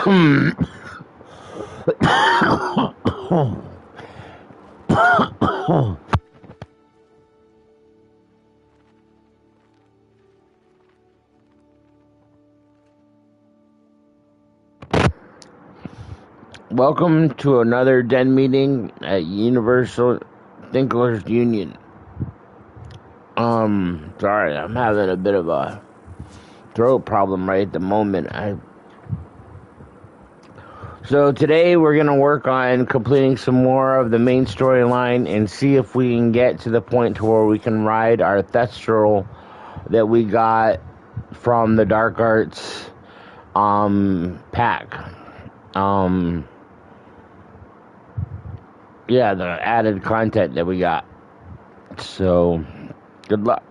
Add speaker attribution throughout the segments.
Speaker 1: Welcome to another den meeting at Universal Thinkers Union. Sorry, I'm having a bit of a throat problem right at the moment. So today we're gonna work on completing some more of the main storyline and see if we can get to the point to where we can ride our Thestral that we got from the Dark Arts pack. Yeah, the added content that we got. So, good luck.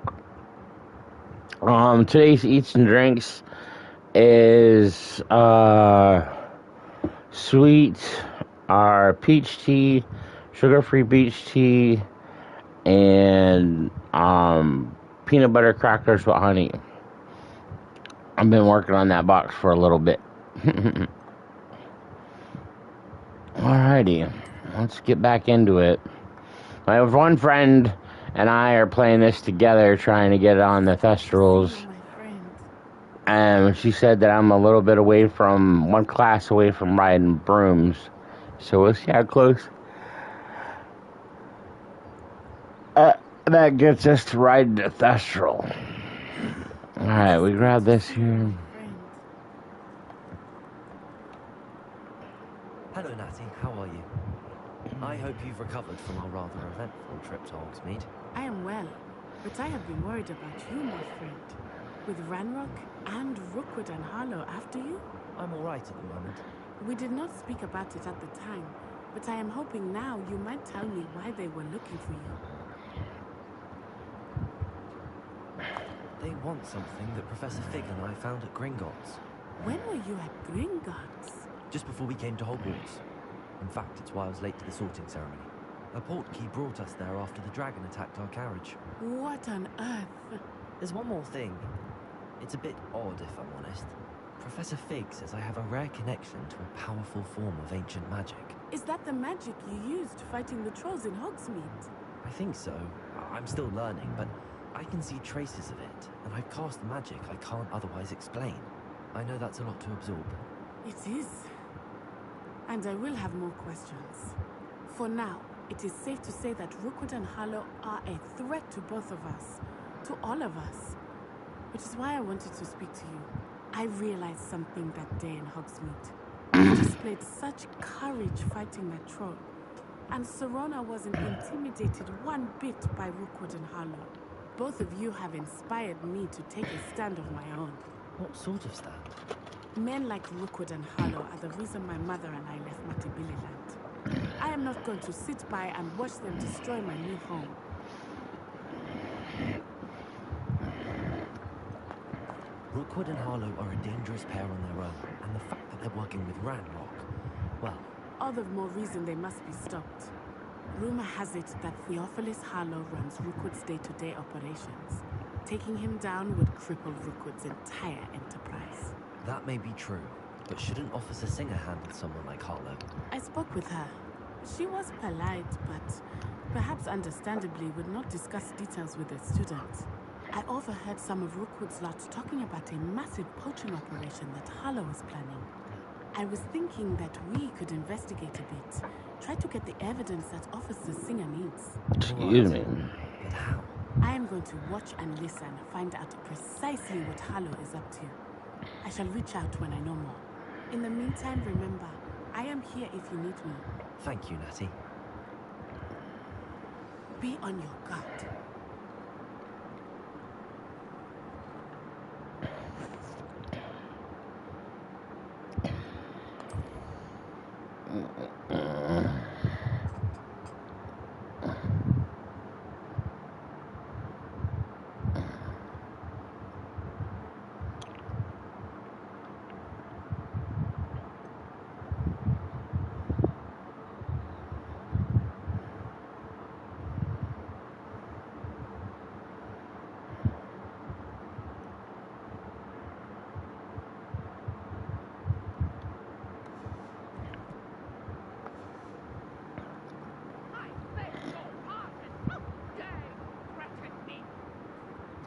Speaker 1: Today's eats and drinks is sweet, our peach tea, sugar-free peach tea, and peanut butter crackers with honey. I've been working on that box for a little bit. Alrighty, let's get back into it. I have one friend and I are playing this together, trying to get it on the Thestrals. And she said that I'm a little bit away from, one class away from riding brooms. So we'll see how close that gets us to ride the Thestral. Alright, we grab this here.
Speaker 2: Hello, Natty. How are you? I hope you've recovered from our rather eventful trip to Hogsmeade.
Speaker 3: I am well, but I have been worried about you, my friend. With Ranrock and Rookwood and Harlow after you?
Speaker 2: I'm all right at the moment.
Speaker 3: We did not speak about it at the time, but I am hoping now you might tell me why they were looking for you.
Speaker 2: They want something that Professor Fig and I found at Gringotts.
Speaker 3: When were you at Gringotts?
Speaker 2: Just before we came to Hogwarts. In fact, it's why I was late to the sorting ceremony. A portkey brought us there after the dragon attacked our carriage.
Speaker 3: What on earth?
Speaker 2: There's one more thing. It's a bit odd, if I'm honest. Professor Fig says I have a rare connection to a powerful form of ancient magic.
Speaker 3: Is that the magic you used fighting the trolls in Hogsmeade?
Speaker 2: I think so. I'm still learning, but I can see traces of it, and I've cast magic I can't otherwise explain. I know that's a lot to absorb.
Speaker 3: It is. And I will have more questions. For now, it is safe to say that Rookwood and Harlow are a threat to both of us. To all of us. Which is why I wanted to speak to you. I realized something that day in Hogsmeade. You displayed such courage fighting that troll. And Serona wasn't intimidated one bit by Rookwood and Harlow. Both of you have inspired me to take a stand of my own.
Speaker 2: What sort of stand?
Speaker 3: Men like Rookwood and Harlow are the reason my mother and I left Matabeleland. I am not going to sit by and watch them destroy my new home.
Speaker 2: Rookwood and Harlow are a dangerous pair on their own, and the fact that they're working with Ranrock, well...
Speaker 3: all the more reason they must be stopped. Rumor has it that Theophilus Harlow runs Rookwood's day-to-day operations. Taking him down would cripple Rookwood's entire enterprise.
Speaker 2: That may be true, but shouldn't Officer Singer handle someone like Harlow?
Speaker 3: I spoke with her. She was polite, but perhaps understandably would not discuss details with the students. I overheard some of Rookwood's lot talking about a massive poaching operation that Harlow was planning. I was thinking that we could investigate a bit, try to get the evidence that Officer Singer needs.
Speaker 1: Excuse me.
Speaker 2: But how?
Speaker 3: I am going to watch and listen, find out precisely what Harlow is up to. I shall reach out when I know more. In the meantime, remember, I am here if you need me.
Speaker 2: Thank you, Natty.
Speaker 3: Be on your guard.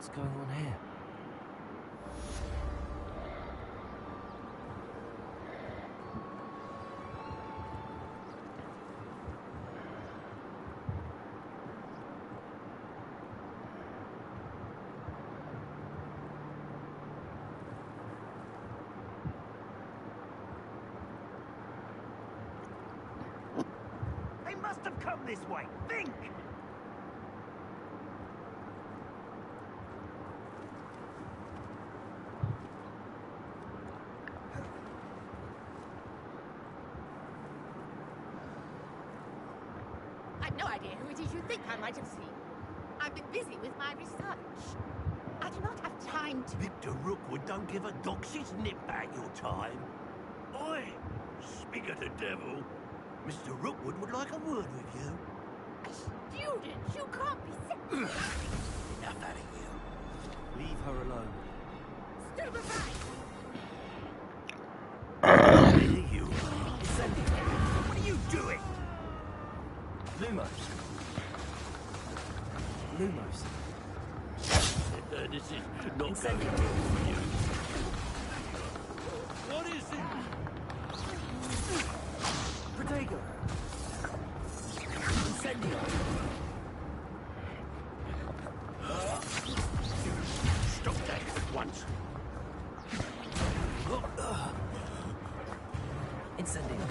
Speaker 2: What's going on here?
Speaker 4: They must have come this way. Think!
Speaker 5: I've no idea who it is you think I might have seen. I've been busy with my research. I do not have time to...
Speaker 4: Victor Rookwood don't give a doxy's nip back your time. Oi! Speak of the devil. Mr. Rookwood would like a word with you.
Speaker 5: A student! You can't be sick!
Speaker 4: Enough out of you.
Speaker 2: Leave her alone.
Speaker 5: Stupefy!
Speaker 4: Here you are. What are you doing?
Speaker 2: Lumos. Lumos.
Speaker 4: This is not going
Speaker 2: Incendio.
Speaker 4: well for you. What is it?
Speaker 2: Protego. Incendio.
Speaker 4: Stop that at once.
Speaker 2: Incendio.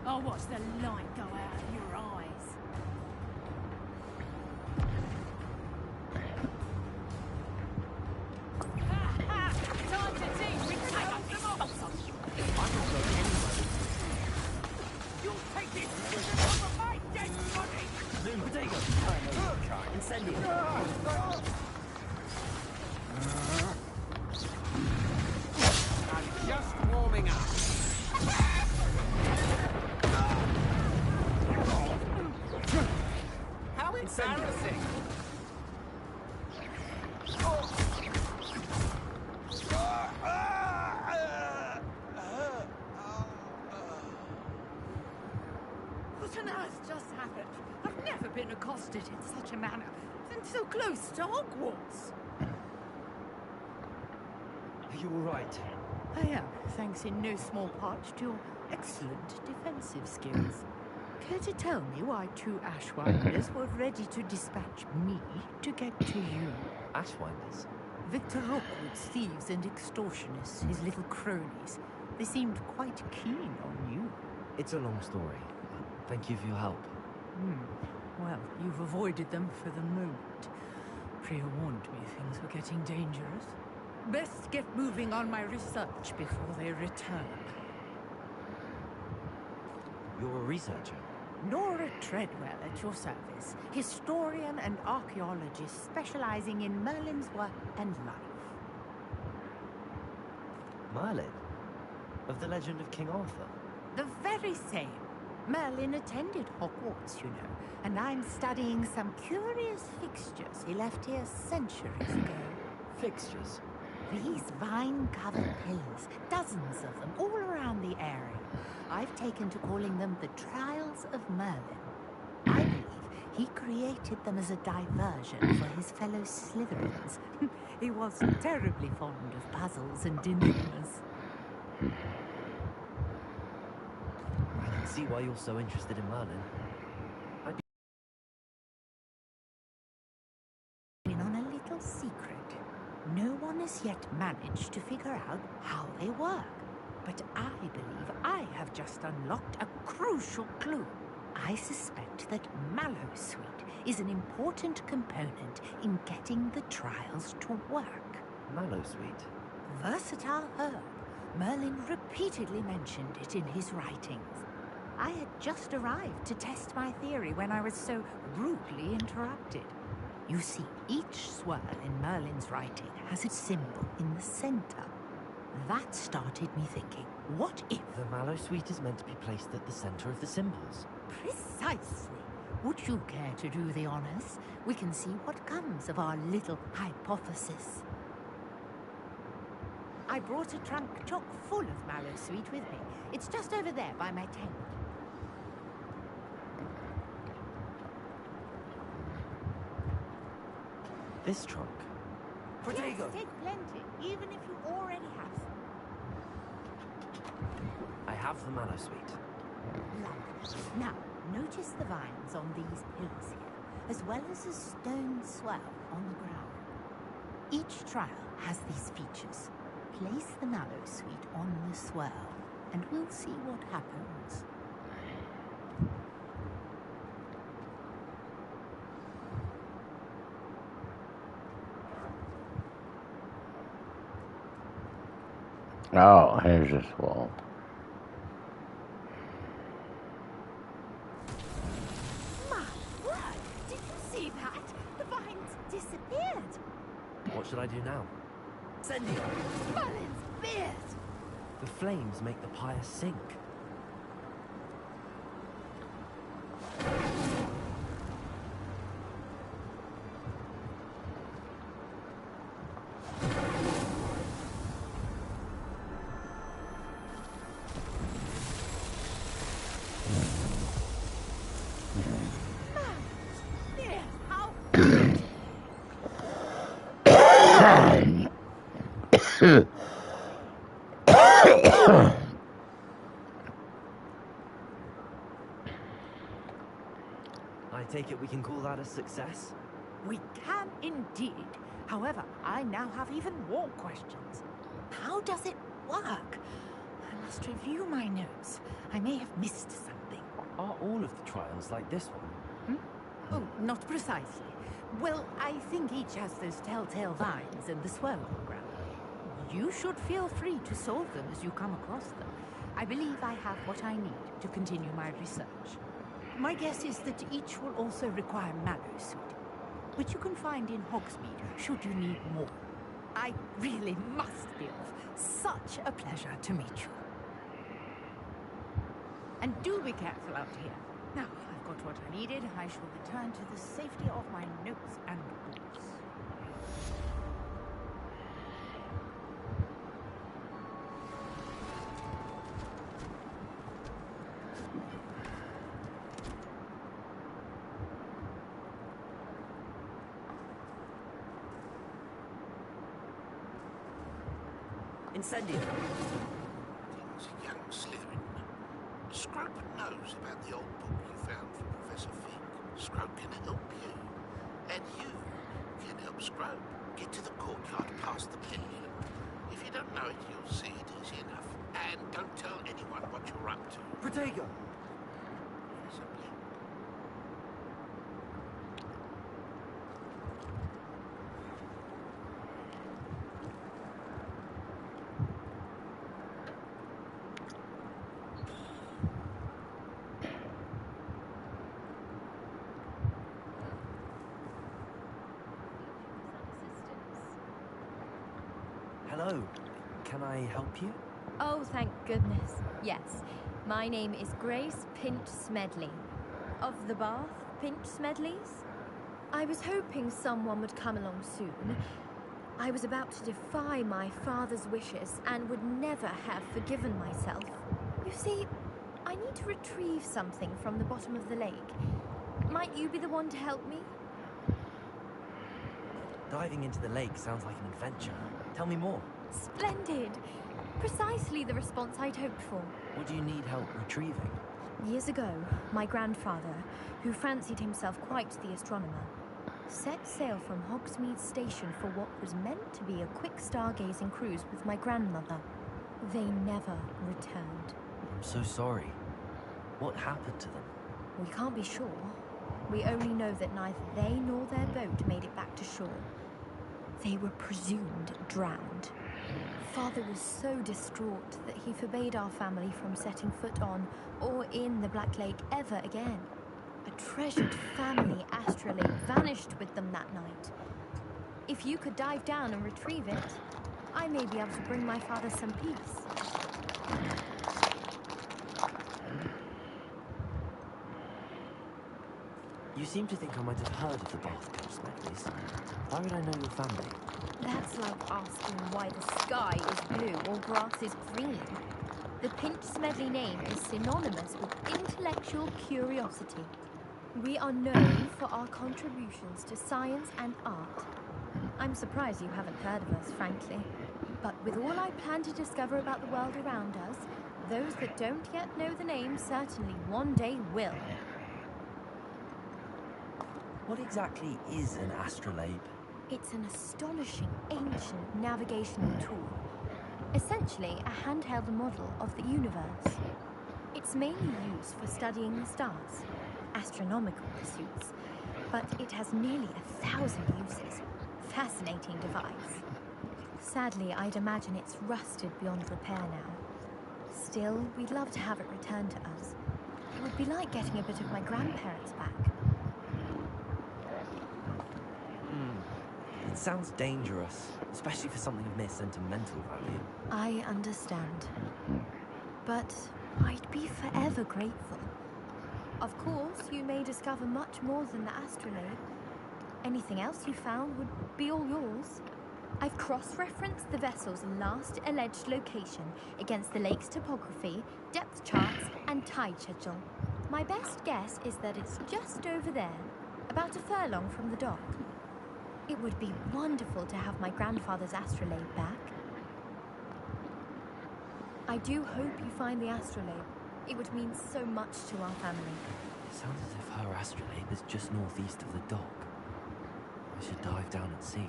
Speaker 5: I'll watch the light go out of your eyes. Time to teach me to take up this box on you.
Speaker 4: You'll take this over my dead body!
Speaker 2: Loom, Protego. Incendio.
Speaker 4: I'm just warming up. How embarrassing!
Speaker 5: What on earth just happened? I've never been accosted in such a manner, and so close to Hogwarts.
Speaker 2: Are you all right?
Speaker 5: I am, thanks in no small part to your excellent defensive skills. Care to tell me why two Ashwinders were ready to dispatch me to get to you?
Speaker 2: Ashwinders.
Speaker 5: Victor Rookwood's thieves and extortionists, his little cronies. They seemed quite keen on you.
Speaker 2: It's a long story. Thank you for your help.
Speaker 5: Well, you've avoided them for the moment. Priya warned me things were getting dangerous. Best get moving on my research before they return.
Speaker 2: You're a researcher.
Speaker 5: Nora Treadwell at your service, historian and archaeologist specializing in Merlin's work and life.
Speaker 2: Merlin? Of the legend of King Arthur?
Speaker 5: The very same. Merlin attended Hogwarts, you know, and I'm studying some curious fixtures he left here centuries ago.
Speaker 2: Fixtures?
Speaker 5: These vine-covered pillars, dozens of them, all around the area. I've taken to calling them the Trials of Merlin. I believe he created them as a diversion for his fellow Slytherins. He was terribly fond of puzzles and enigmas.
Speaker 2: I can see why you're so interested in Merlin. I'd be
Speaker 5: In on a little secret. No one has yet managed to figure out how they work. But I believe I have just unlocked a crucial clue. I suspect that Mallowsweet is an important component in getting the trials to work.
Speaker 2: Mallowsweet.
Speaker 5: Versatile herb. Merlin repeatedly mentioned it in his writings. I had just arrived to test my theory when I was so rudely interrupted. You see, each swirl in Merlin's writing has a symbol in the center. That started me thinking, what if...
Speaker 2: The Mallowsweet is meant to be placed at the center of the symbols.
Speaker 5: Precisely. Would you care to do the honors? We can see what comes of our little hypothesis. I brought a trunk chock full of Mallowsweet with me. It's just over there by my tent.
Speaker 2: This trunk?
Speaker 5: Yes, take plenty, even if you already have some.
Speaker 2: I have the mallow sweet.
Speaker 5: Lovely. Now, notice the vines on these pillars here, as well as a stone swell on the ground. Each trial has these features. Place the mallow sweet on the swell, and we'll see what happens.
Speaker 1: Oh, here's this wall.
Speaker 5: My word! Did you see that? The vines disappeared.
Speaker 2: What should I do now?
Speaker 4: Incendio!
Speaker 5: Merlin's beard!
Speaker 2: The flames make the pyre sink.
Speaker 5: Beard, how
Speaker 2: I take it we can call that a success?
Speaker 5: we can indeed. However, I now have even more questions. How does it work? I must review my notes. I may have missed something.
Speaker 2: Are all of the trials like this one?
Speaker 5: Oh, not precisely. Well, I think each has those telltale vines and the swirl on the ground. You should feel free to solve them as you come across them. I believe I have what I need to continue my research. My guess is that each will also require mallow sweet, which you can find in Hogsmeade should you need more. I really must be off. Such a pleasure to meet you. And do be careful out here. Now, I've got what I needed. I shall return to the safety of my notes and books.
Speaker 2: Incendio!
Speaker 4: Things a young Slytherin. Scrope knows about the old book you found for Professor Fig. Scrope can help you. And you can help Scrope get to the courtyard past the pendulum. If you don't know it, you'll see it easy enough. And don't tell anyone what you're up to.
Speaker 2: Protego!
Speaker 4: Professor Blink.
Speaker 2: Hello. Can I help you?
Speaker 6: Oh, thank goodness. Yes. My name is Grace Pinch Smedley. Of the Bath Pinch Smedleys? I was hoping someone would come along soon. I was about to defy my father's wishes and would never have forgiven myself. You see, I need to retrieve something from the bottom of the lake. Might you be the one to help me?
Speaker 2: Diving into the lake sounds like an adventure. Tell me more.
Speaker 6: Splendid! Precisely the response I'd hoped for.
Speaker 2: What do you need help retrieving?
Speaker 6: Years ago, my grandfather, who fancied himself quite the astronomer, set sail from Hogsmeade Station for what was meant to be a quick stargazing cruise with my grandmother. They never returned.
Speaker 2: I'm so sorry. What happened to them?
Speaker 6: We can't be sure. We only know that neither they nor their boat made it back to shore. They were presumed drowned. Father was so distraught that he forbade our family from setting foot on or in the Black Lake ever again. A treasured family astrolabe vanished with them that night. If you could dive down and retrieve it, I may be able to bring my father some peace.
Speaker 2: You seem to think I might have heard of the Bath Pinch Smedleys. Why would I know your family?
Speaker 6: That's like asking why the sky is blue or grass is green. The Pinch Smedley name is synonymous with intellectual curiosity. We are known for our contributions to science and art. I'm surprised you haven't heard of us, frankly. But with all I plan to discover about the world around us, those that don't yet know the name certainly one day will.
Speaker 2: What exactly is an astrolabe?
Speaker 6: It's an astonishing ancient navigational tool. Essentially, a handheld model of the universe. It's mainly used for studying the stars, astronomical pursuits, but it has nearly 1,000 uses. Fascinating device. Sadly, I'd imagine it's rusted beyond repair now. Still, we'd love to have it returned to us. It would be like getting a bit of my grandparents back.
Speaker 2: It sounds dangerous, especially for something of mere sentimental value.
Speaker 6: I understand. But I'd be forever grateful. Of course, you may discover much more than the astrolabe. Anything else you found would be all yours. I've cross-referenced the vessel's last alleged location against the lake's topography, depth charts, and tide schedule. My best guess is that it's just over there, about a furlong from the dock. It would be wonderful to have my grandfather's astrolabe back. I do hope you find the astrolabe. It would mean so much to our family.
Speaker 2: It sounds as if her astrolabe is just northeast of the dock. I should dive down and see.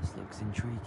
Speaker 2: This looks intriguing.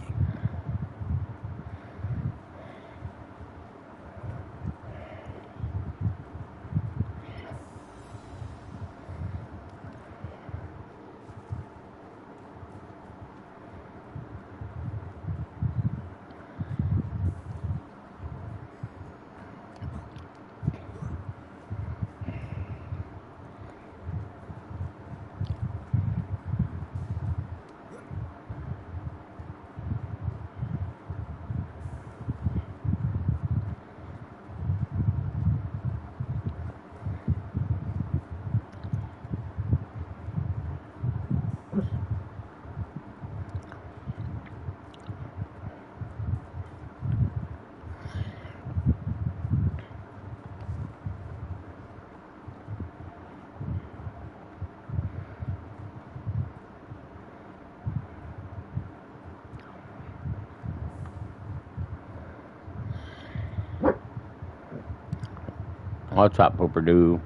Speaker 1: What's up, Pooper-Doo?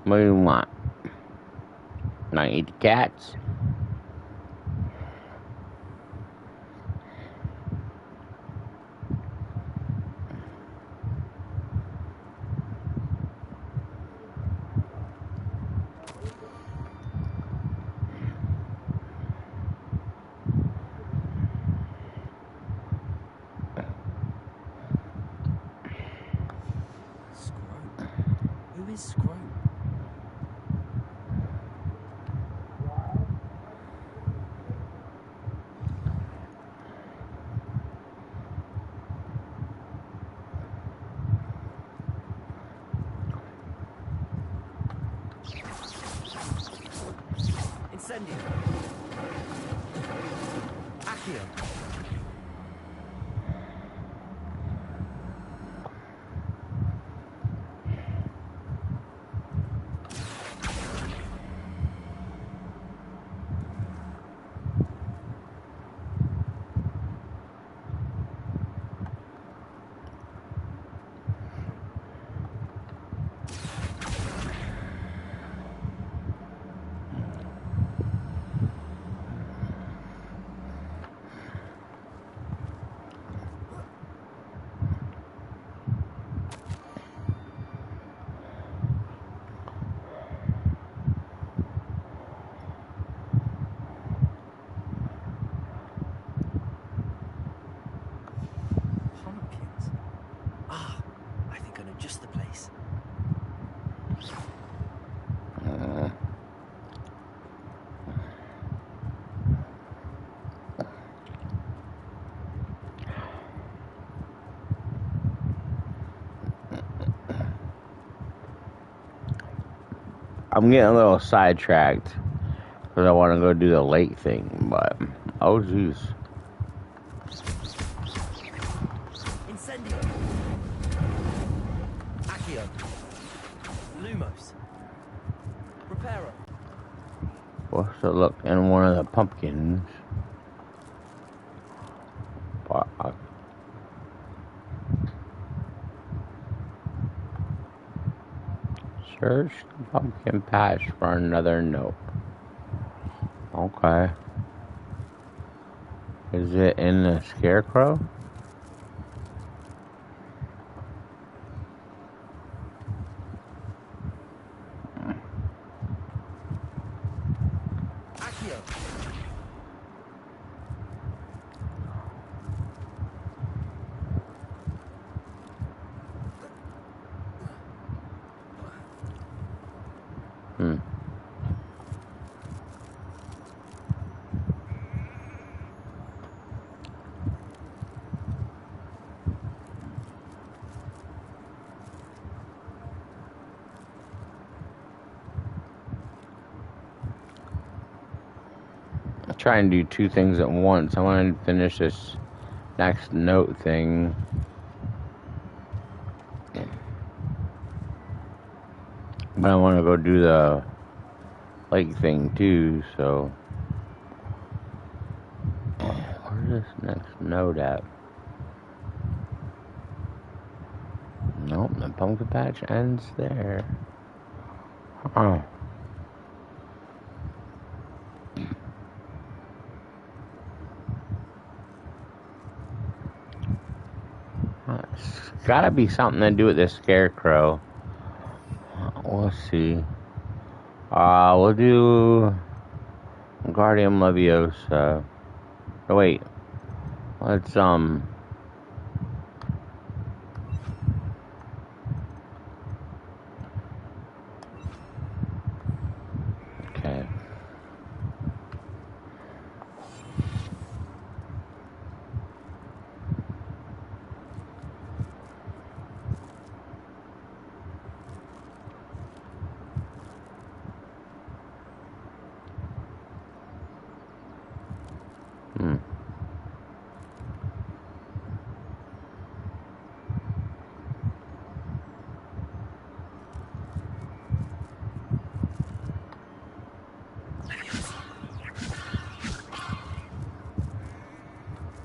Speaker 1: What do you want? Not eat the cats?
Speaker 2: Scrope? Who is Scrope? Incendio! Accio!
Speaker 1: I'm getting a little sidetracked because I want to go do the lake thing, but oh jeez.
Speaker 2: Incendio. Accio. Lumos. Reparo.
Speaker 1: What's the look in one of the pumpkins? Search the pumpkin patch for another note. Okay. Is it in the scarecrow?
Speaker 2: Accio.
Speaker 1: Try and do two things at once. I want to finish this next note thing. But I want to go do the lake thing too, so. Where's this next note at? Nope, the pumpkin patch ends there. Oh. It's gotta be something to do with this scarecrow. We'll see. We'll do Guardian Leviosa. Oh, wait. Let's, okay.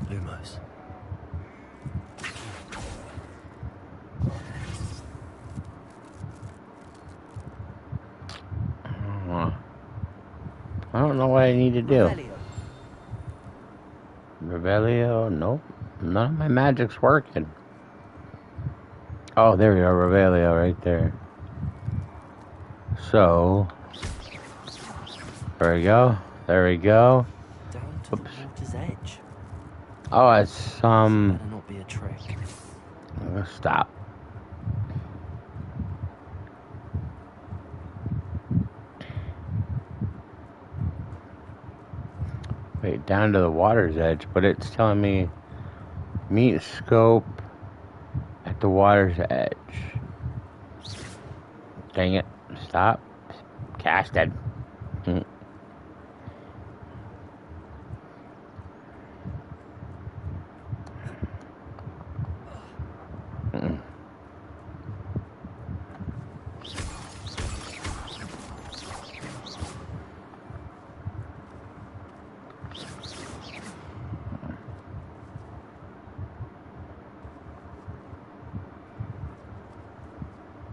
Speaker 2: Lumos.
Speaker 1: I don't know what I need to do.
Speaker 2: Revelio.
Speaker 1: Revelio? Nope. None of my magic's working. Oh, there we go. Revelio right there. So, there we go. There we go.
Speaker 2: Down to the water's edge.
Speaker 1: Oh, it's,
Speaker 2: Better not be a trick.
Speaker 1: stop. Wait, down to the water's edge, but it's telling me meet scope at the water's edge. Dang it. Stop. Casted.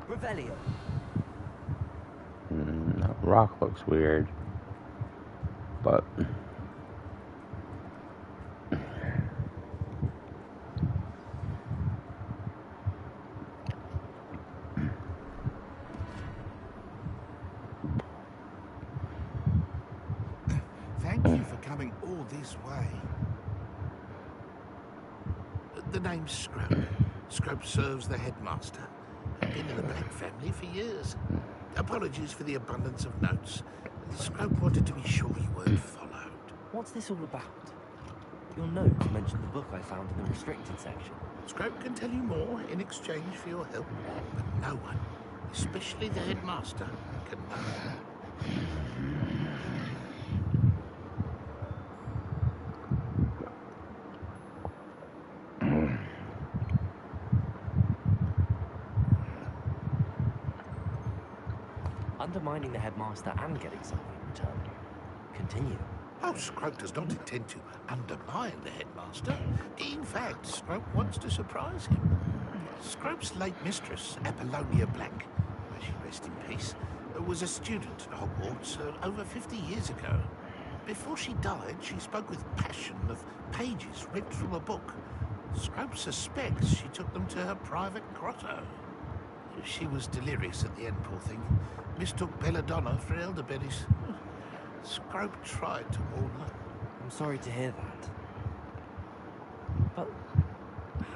Speaker 2: Revelio.
Speaker 1: That rock looks weird. But
Speaker 4: Thank you for coming all this way. The name's Scrub. Scrub serves the headmaster. I've been in the Black family for years. Apologies for the abundance of notes. Scrub wanted to be sure you weren't followed.
Speaker 2: What's this all about? Your note mentioned the book I found in the restricted section.
Speaker 4: Scrub can tell you more in exchange for your help, but no one, especially the headmaster, can know.
Speaker 2: Undermining the headmaster and getting something in return. Continue.
Speaker 4: Oh, Scrope does not intend to undermine the headmaster. In fact, Scrope wants to surprise him. Scrope's late mistress, Apollonia Black, may she rest in peace, was a student at Hogwarts over 50 years ago. Before she died, she spoke with passion of pages ripped from a book. Scrope suspects she took them to her private grotto. She was delirious at the end, poor thing. Mistook belladonna for elderberries. Scrope tried to warn her.
Speaker 2: I'm sorry to hear that. But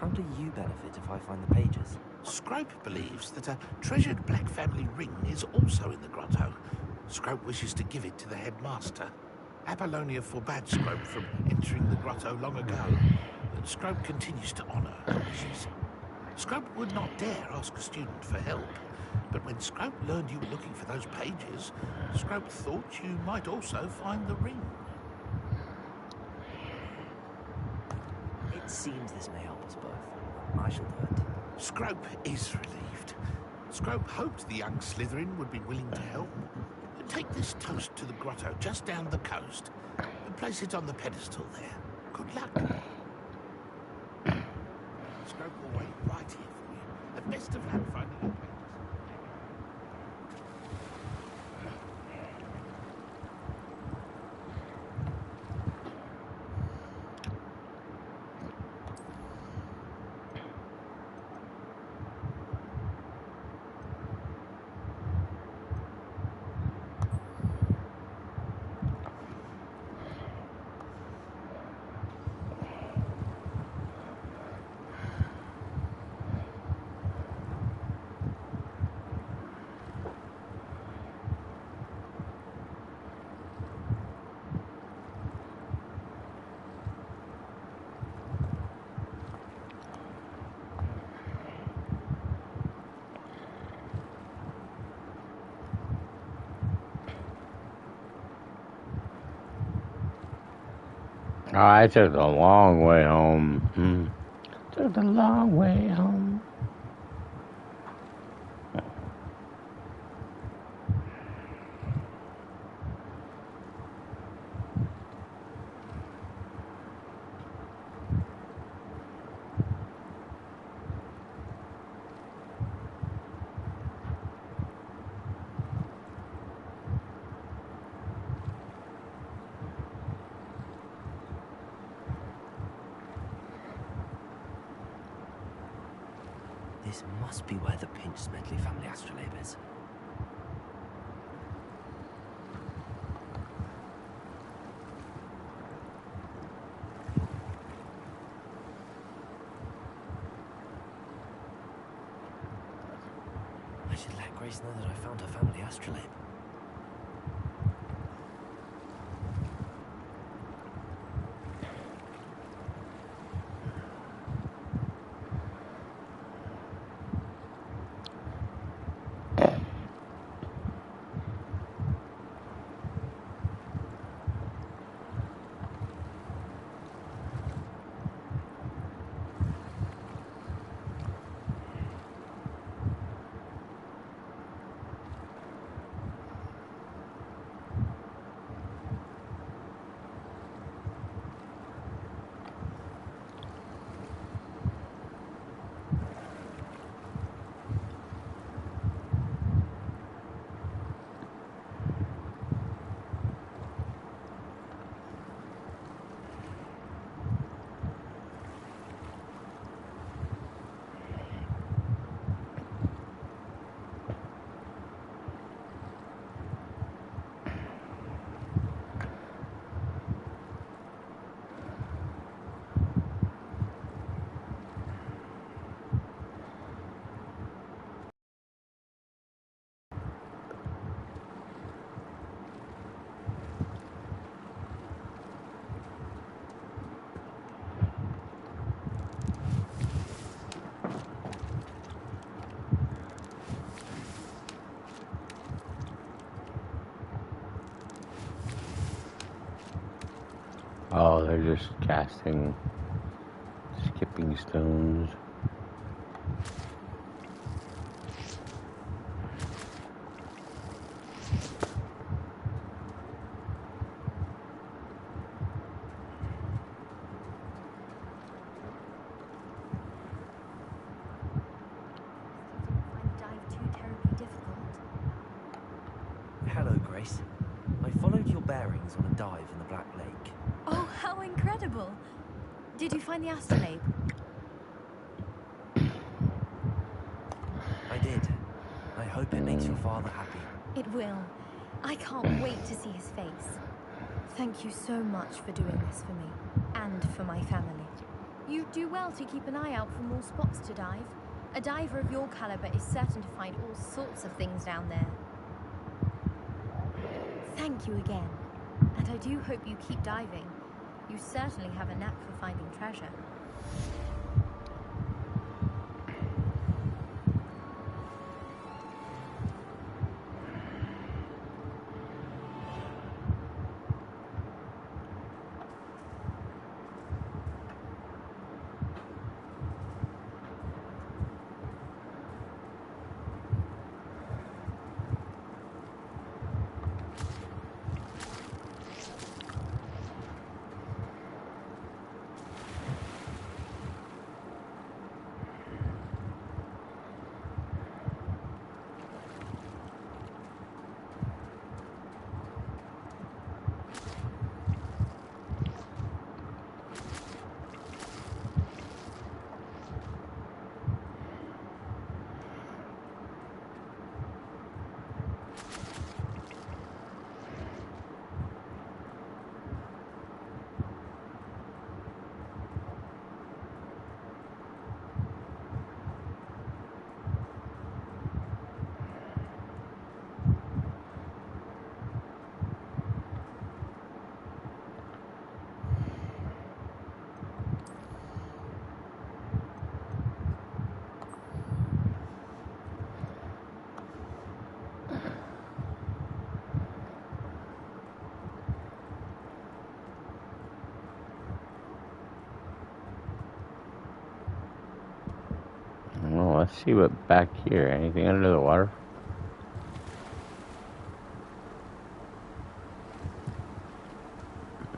Speaker 2: how do you benefit if I find the pages?
Speaker 4: Scrope believes that a treasured Black family ring is also in the grotto. Scrope wishes to give it to the headmaster. Apollonia forbade Scrope from entering the grotto long ago, but Scrope continues to honour her wishes. Scrope would not dare ask a student for help, but when Scrope learned you were looking for those pages, Scrope thought you might also find the ring.
Speaker 2: It seems this may help us both. I shall do it.
Speaker 4: Scrope is relieved. Scrope hoped the young Slytherin would be willing to help. Take this toast to the grotto just down the coast and place it on the pedestal there. Good luck. Scrope will wait right here for you. The best of luck finding your pages.
Speaker 1: Oh, I took the long way home. Took the long way home.
Speaker 2: This must be where the Pinch Smedley family astrolabe is. I should let Grace know that I found her family astrolabe.
Speaker 1: Oh, they're just casting skipping stones.
Speaker 6: Find the dive too terribly difficult.
Speaker 2: Hello, Grace. I followed your bearings on a dive in the Black Lake.
Speaker 6: Oh, how incredible! Did you find the astrolabe?
Speaker 2: I did. I hope it makes your father happy.
Speaker 6: It will. I can't wait to see his face. Thank you so much for doing this for me, and for my family. You do well to keep an eye out for more spots to dive. A diver of your caliber is certain to find all sorts of things down there. Thank you again, and I do hope you keep diving. You certainly have a knack for finding treasure.
Speaker 1: Well, let's see what back here. Anything under the water?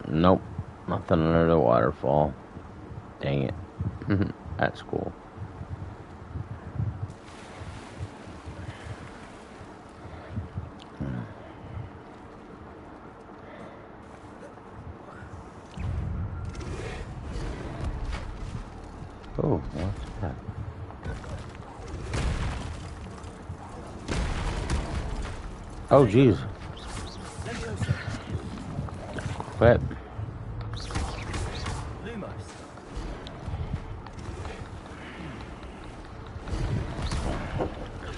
Speaker 1: Nope. Nothing under the waterfall. Dang it. That's cool. Oh, what's that? Oh, jeez. Quit.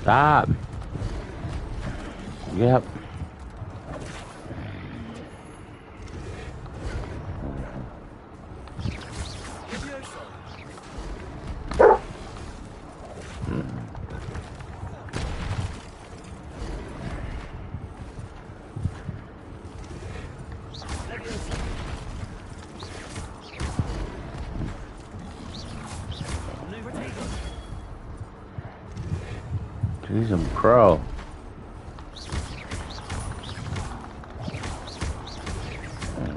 Speaker 1: Stop. Yep. He's a pro.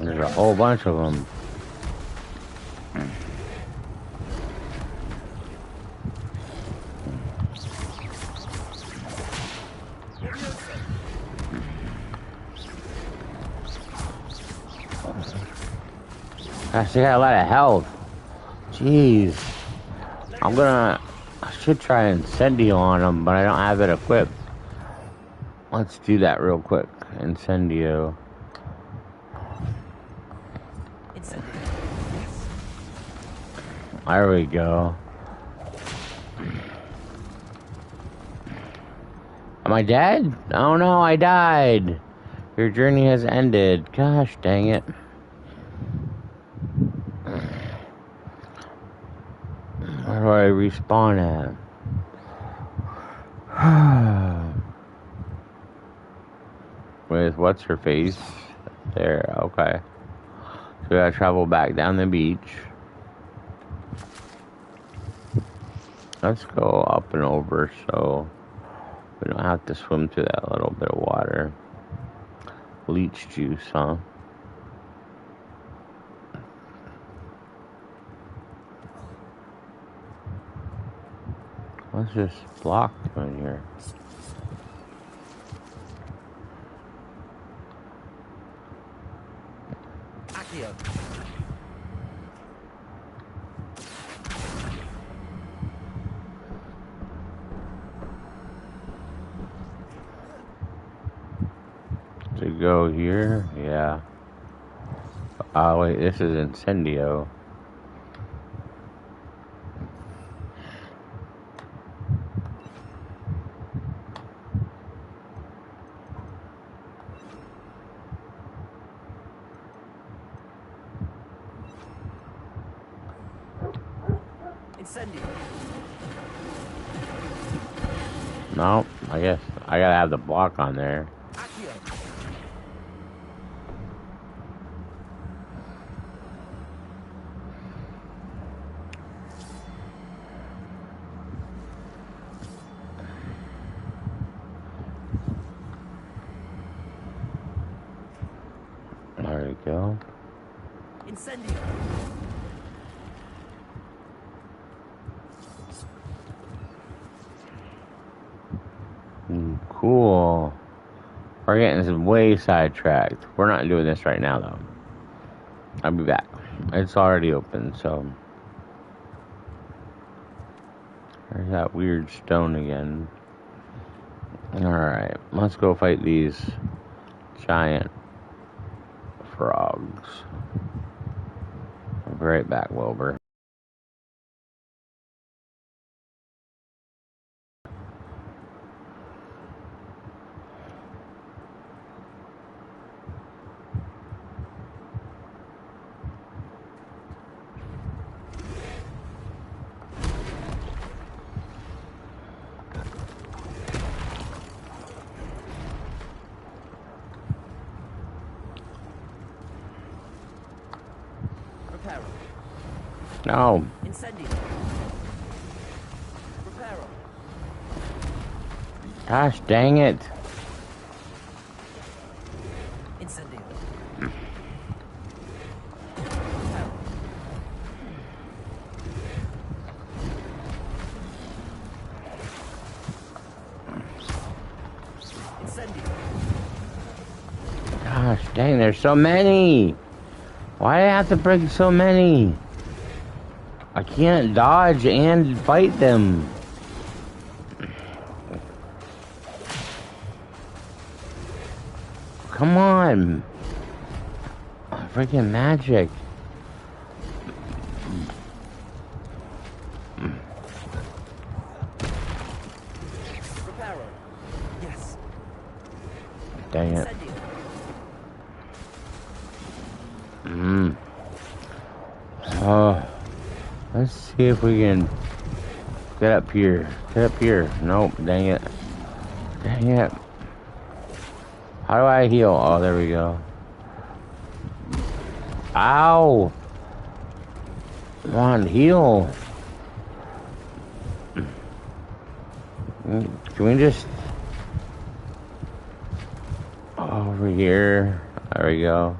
Speaker 1: There's a whole bunch of them. Gosh, they got a lot of health. Jeez. I should try Incendio on them, but I don't have it equipped. Let's do that real quick. Incendio. There we go. Am I dead? Oh no, I died. Your journey has ended. Gosh dang it. Where do I respawn at? With what's her face? There, okay. we gotta travel back down the beach. Let's go up and over so we don't have to swim through that little bit of water. Leech juice, huh? What's this block doing here?
Speaker 2: Accio.
Speaker 1: To go here? Yeah. Oh, wait, this is Incendio.
Speaker 2: Incendio.
Speaker 1: No, I guess I gotta have the block on there.
Speaker 2: Accio.
Speaker 1: There we go.
Speaker 2: Incendio.
Speaker 1: Cool. We're getting way sidetracked. We're not doing this right now, though. I'll be back. It's already open, so. There's that weird stone again. Alright, let's go fight these giant frogs. I'll be right back, Wilbur.
Speaker 2: Reparo.
Speaker 1: No.
Speaker 2: Incendio. Reparo.
Speaker 1: Gosh dang it.
Speaker 2: Incendio. Incendio.
Speaker 1: Gosh dang, there's so many. Why do I have to break so many? I can't dodge and fight them. Come on. Freaking magic.
Speaker 2: Reparo. Yes.
Speaker 1: Dang it.
Speaker 2: Incendio.
Speaker 1: Oh, let's see if we can get up here. Get up here. Nope, dang it. Dang it. How do I heal? Oh, there we go. Ow! Come on, heal. Can we just... over here. There we go.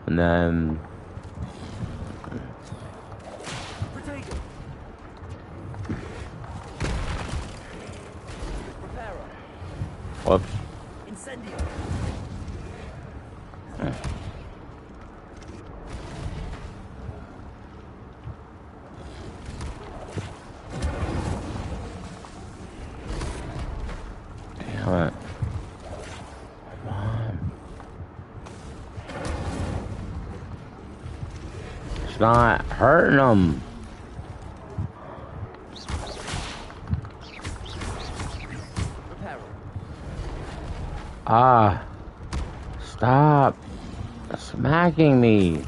Speaker 1: And then...
Speaker 2: Protego. Reparo.
Speaker 1: Whoops.
Speaker 2: Incendio.
Speaker 1: Damn it. Come on. It's not hurting them.
Speaker 2: Reparo.
Speaker 1: Ah. Stop smacking me.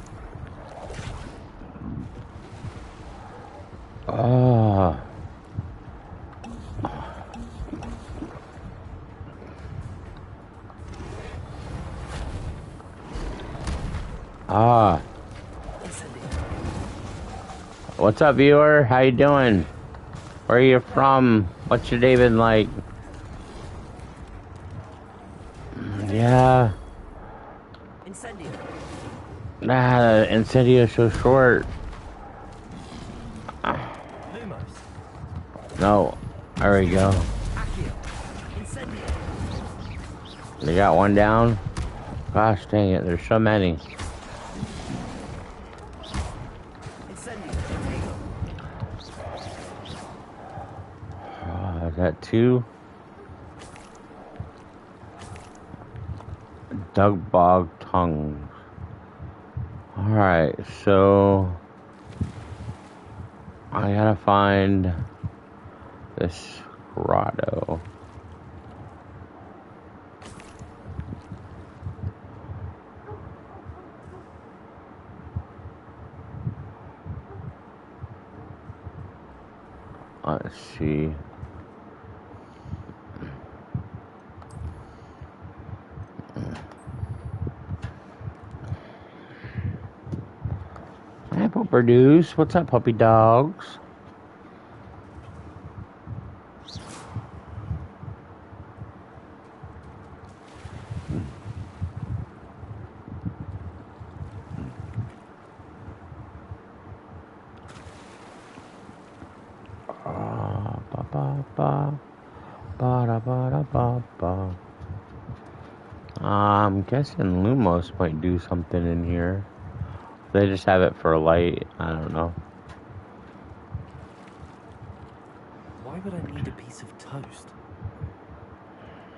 Speaker 1: Oh. Ah. What's up, viewer? How you doing? Where are you from? What's your day been like? Yeah.
Speaker 2: Incendio.
Speaker 1: Nah, Incendio's so short.
Speaker 2: Lumos.
Speaker 1: No. There we go.
Speaker 2: Accio. Incendio.
Speaker 1: They got one down. Gosh dang it, there's so many.
Speaker 2: Incendio.
Speaker 1: Is that two? Dug bog tongues. Alright, so I gotta find this grotto. Let's see. Hi, Produce. What's up, puppy dogs? I'm guessing Lumos might do something in here. They just have it for light. I don't know.
Speaker 2: Why would I need a piece of toast?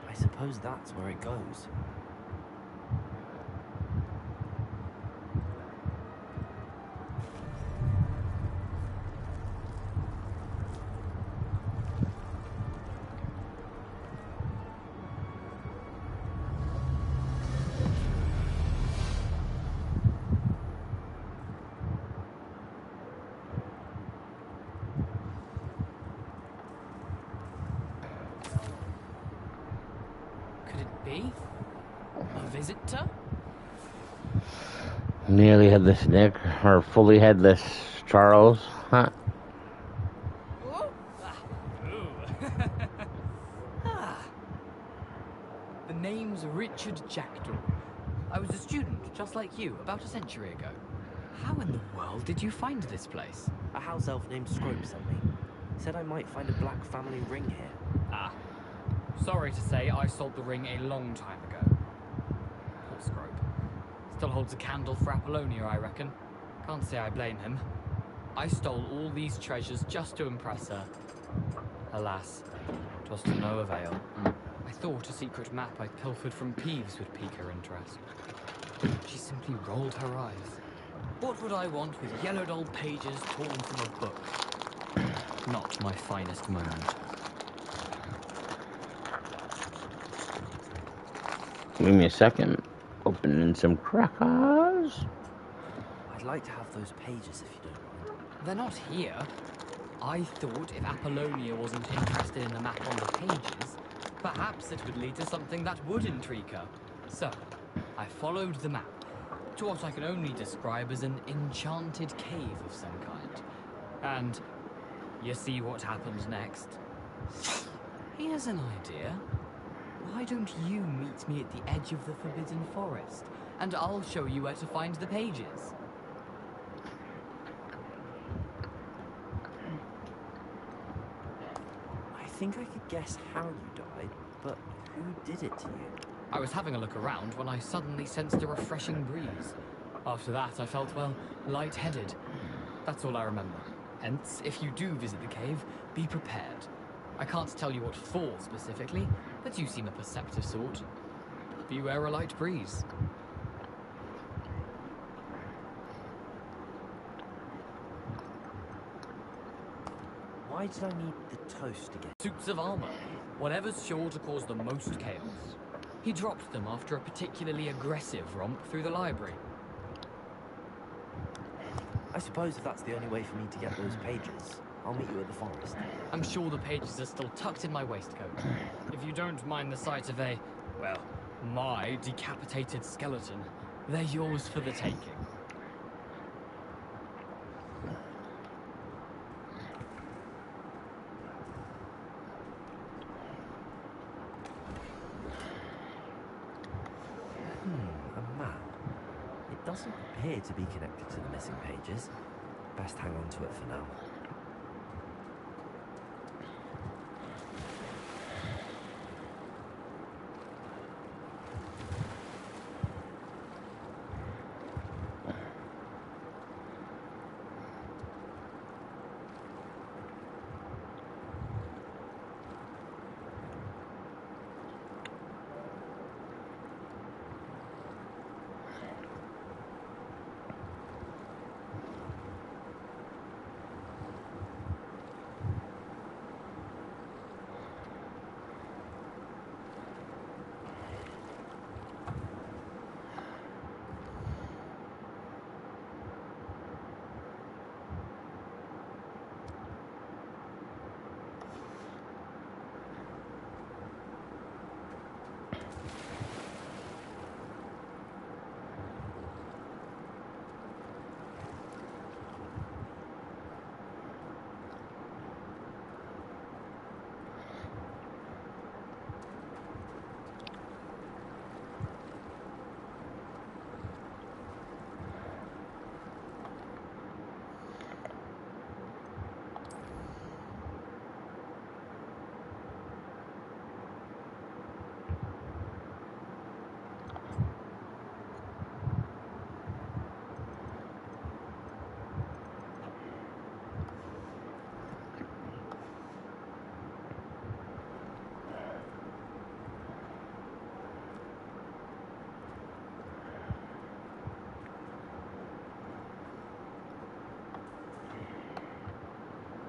Speaker 2: I suppose that's where it goes.
Speaker 7: Be? A visitor?
Speaker 1: Nearly headless Nick, or fully headless Charles. Huh?
Speaker 7: The name's Richard Jackdaw. I was a student, just like you, about a century ago. How in the world did you find this place?
Speaker 2: A house elf named Scrope sent me. Said I might find a black family ring here.
Speaker 7: Ah. Sorry to say, I sold the ring a long time ago. Poor Scrope. Still holds a candle for Apollonia, I reckon. Can't say I blame him. I stole all these treasures just to impress her. Alas, 'twas to no avail. I thought a secret map I'd pilfered from Peeves would pique her interest. She simply rolled her eyes. What would I want with yellowed old pages torn from a book? Not my finest moment.
Speaker 1: Give me a second. Opening some crackers.
Speaker 2: I'd like to have those pages if you don't mind.
Speaker 7: They're not here. I thought if Apollonia wasn't interested in the map on the pages, perhaps it would lead to something that would intrigue her. So, I followed the map to what I can only describe as an enchanted cave of some kind. And you see what happens next? Here's an idea. Why don't you meet me at the edge of the Forbidden Forest, and I'll show you where to find the pages.
Speaker 2: I think I could guess how you died, but who did it to you?
Speaker 7: I was having a look around when I suddenly sensed a refreshing breeze. After that, I felt, well, lightheaded. That's all I remember. Hence, if you do visit the cave, be prepared. I can't tell you what for specifically, but you seem a perceptive sort. Beware a light breeze.
Speaker 2: Why did I need the toast again?
Speaker 7: Suits of armor. Whatever's sure to cause the most chaos. He dropped them after a particularly aggressive romp through the library.
Speaker 2: I suppose if that's the only way for me to get those pages, I'll meet you at the forest.
Speaker 7: I'm sure the pages are still tucked in my waistcoat. If you don't mind the sight of a, well, my decapitated skeleton, they're yours for the taking.
Speaker 2: doesn't appear to be connected to the missing pages. Best hang on to it for now.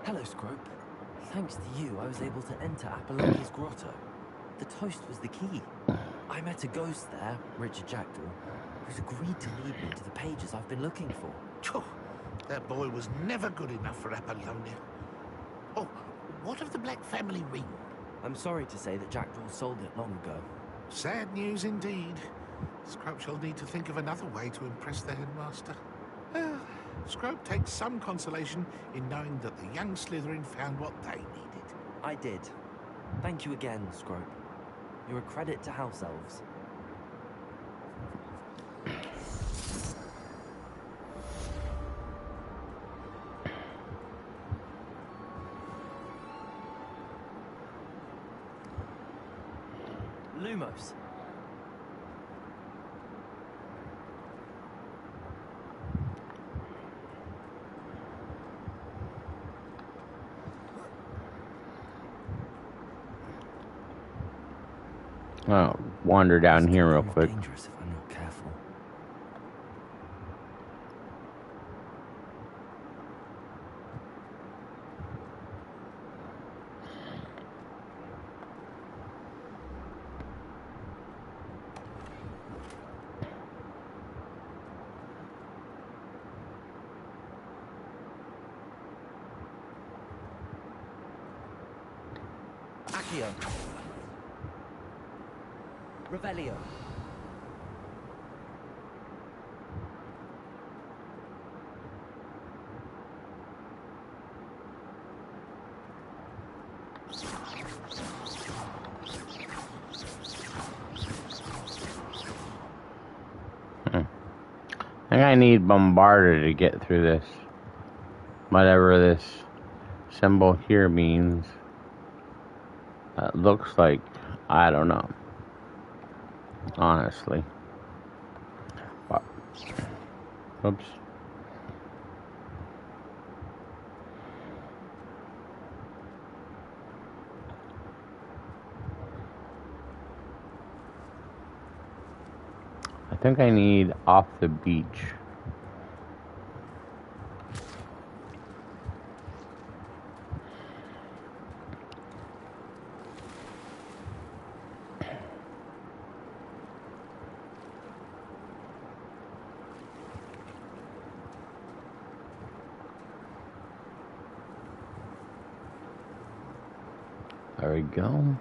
Speaker 2: Hello, Scrope. Thanks to you, I was able to enter Apollonia's grotto. The toast was the key. I met a ghost there, Richard Jackdaw, who's agreed to lead me to the pages I've been looking for.
Speaker 4: Phew, that boy was never good enough for Apollonia. Oh, what of the Black family ring?
Speaker 2: I'm sorry to say that Jackdaw sold it long ago.
Speaker 4: Sad news indeed. Scrope shall need to think of another way to impress the headmaster. Scrope takes some consolation in knowing that the young Slytherin found what they needed.
Speaker 2: I did. Thank you again, Scrope. You're a credit to House Elves. Lumos.
Speaker 1: I'll wander down here real quick.
Speaker 2: Dangerous if I'm not careful. Accio. Revelio.
Speaker 1: I think I need Bombarder to get through this. Whatever this symbol here means. Looks like, I don't know. Honestly. Oops. I think I need off the beach. There we go.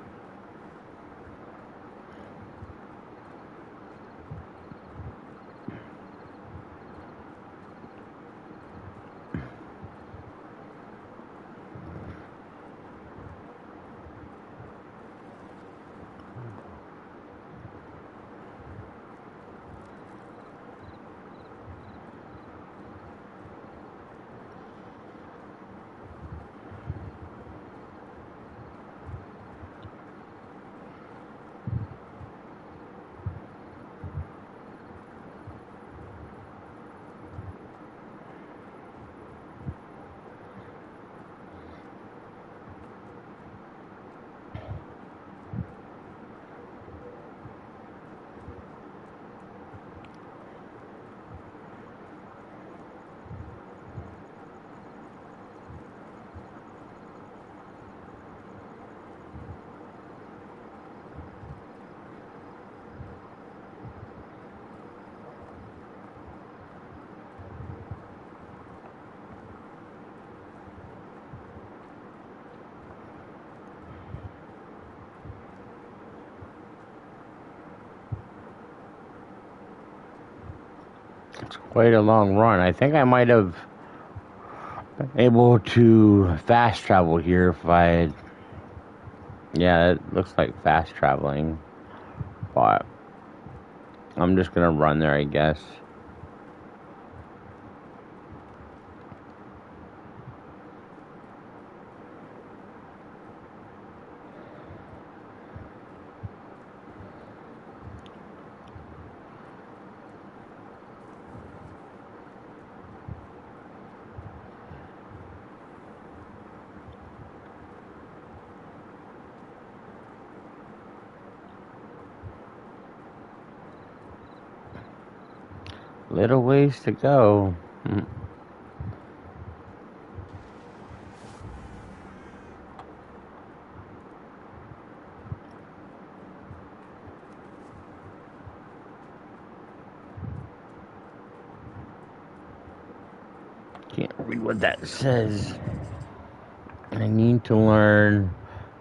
Speaker 1: It's quite a long run. I think I might have been able to fast travel here if I had... Yeah, it looks like fast traveling. But I'm just gonna run there, I guess. Little ways to go. Can't read what that says. I need to learn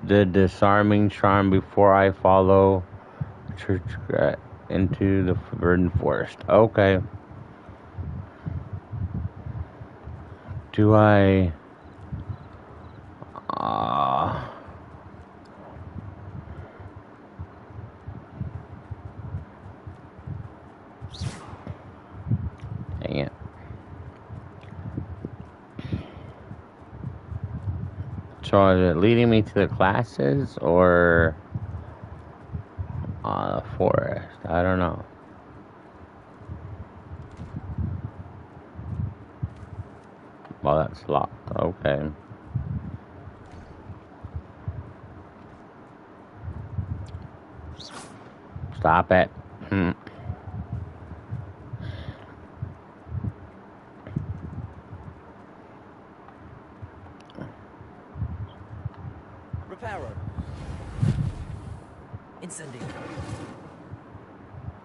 Speaker 1: the disarming charm before I follow church into the forbidden forest. Okay. Do I... Dang it. So is it leading me to the classes or the forest? I don't know. Well, that's locked. Okay. Stop it.
Speaker 2: Reparo. Incendio.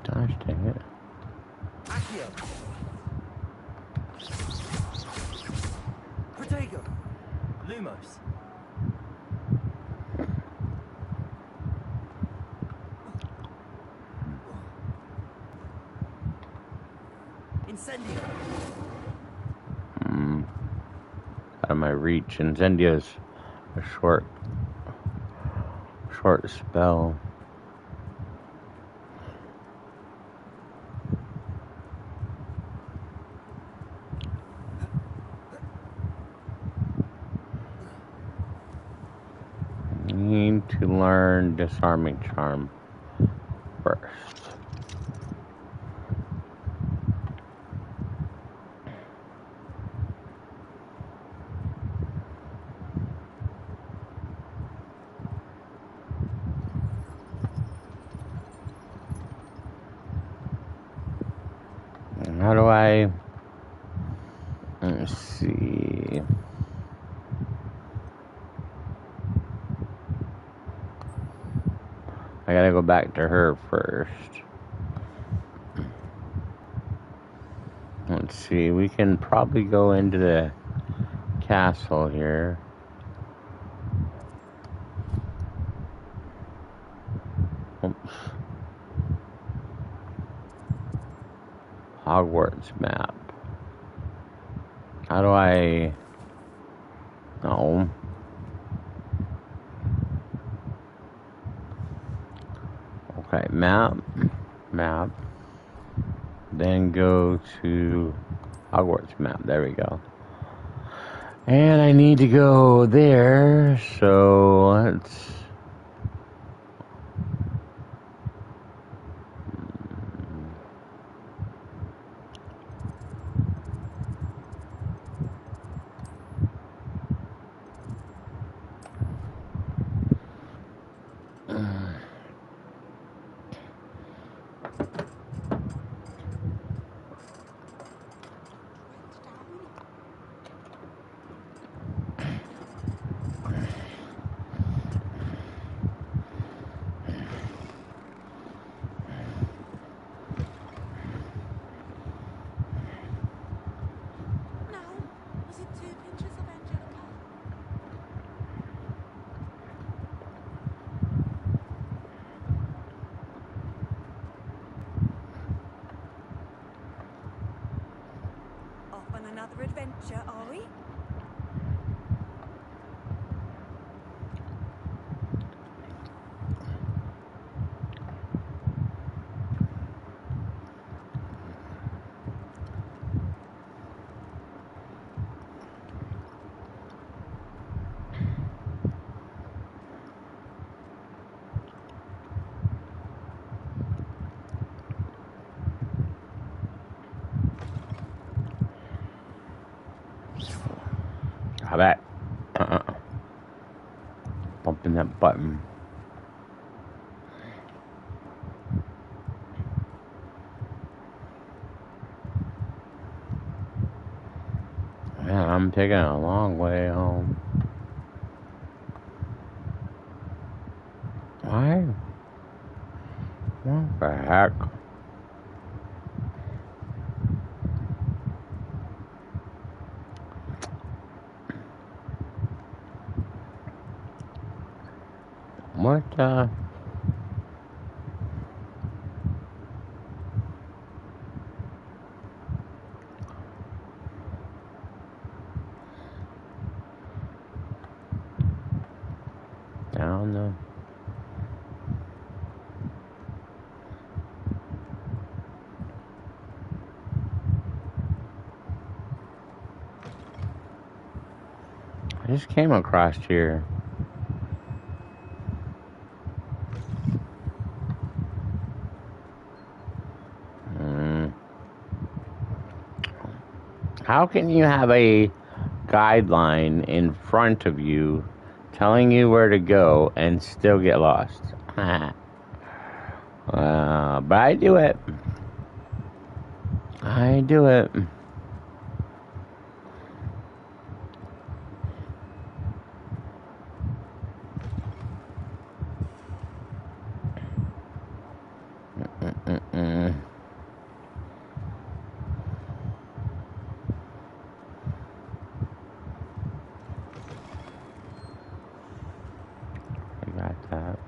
Speaker 1: Gosh dang it.
Speaker 2: Accio. Protego. Lumos. Incendio.
Speaker 1: Out of my reach. Incendio's a short spell. Need to learn disarming charm first. How do I... Let's see... I gotta go back to her first. Let's see, we can probably go into the castle here. Oops. Hogwarts map. How do I... No. Okay, map. Then go to Hogwarts map. There we go. And I need to go there, so let's...
Speaker 5: another adventure, are we?
Speaker 1: How about bumping that button? Man, I'm taking a long way home. Why? What the heck? What the? Down the... I just came across here. How can you have a guideline in front of you telling you where to go and still get lost? But I do it. I do it. I got that.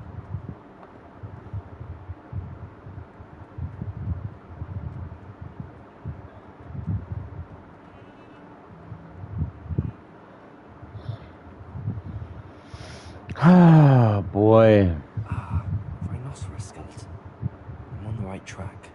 Speaker 1: Oh boy.
Speaker 2: Rhinoceros skeleton. I'm on the right track.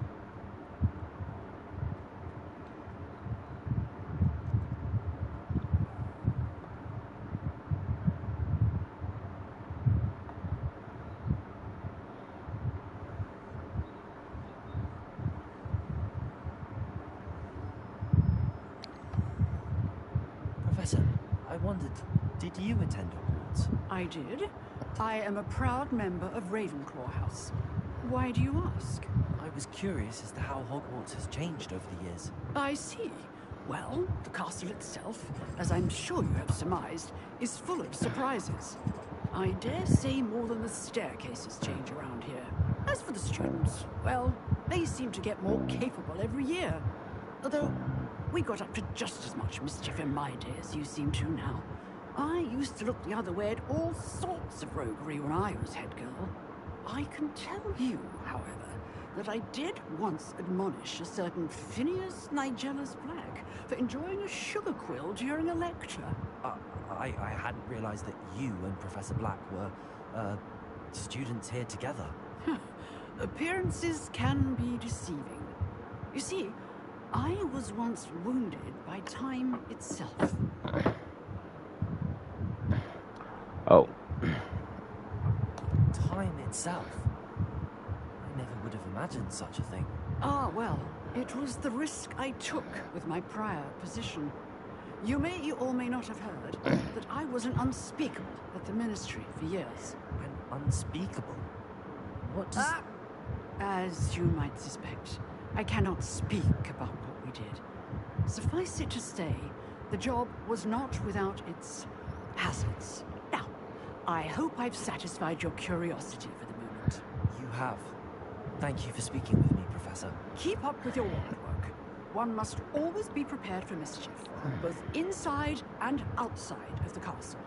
Speaker 2: Professor, I wondered, did you attend Hogwarts?
Speaker 8: I did. I am a proud member of Ravenclaw House. Why do you ask?
Speaker 2: I was curious as to how Hogwarts has changed over the years.
Speaker 8: I see. Well, the castle itself, as I'm sure you have surmised, is full of surprises. I dare say more than the staircases change around here. As for the students, well, they seem to get more capable every year. Although, we got up to just as much mischief in my day as you seem to now. I used to look the other way at all sorts of roguery when I was head girl. I can tell you, however, that I did once admonish a certain Phineas Nigellus Black for enjoying a sugar quill during a lecture.
Speaker 2: I hadn't realized that you and Professor Black were, students here together.
Speaker 8: Appearances can be deceiving. You see, I was once wounded by time itself.
Speaker 1: Oh.
Speaker 2: Time itself? I never would have imagined such a thing.
Speaker 8: Ah, well, it was the risk I took with my prior position. You may or may not have heard that I was an unspeakable at the Ministry for years.
Speaker 2: An unspeakable? What does...
Speaker 8: As you might suspect, I cannot speak about what we did. Suffice it to say, the job was not without its hazards. Now, I hope I've satisfied your curiosity for the moment.
Speaker 2: You have. Thank you for speaking with me, Professor.
Speaker 8: Keep up with your ward work. One must always be prepared for mischief, both inside and outside of the castle.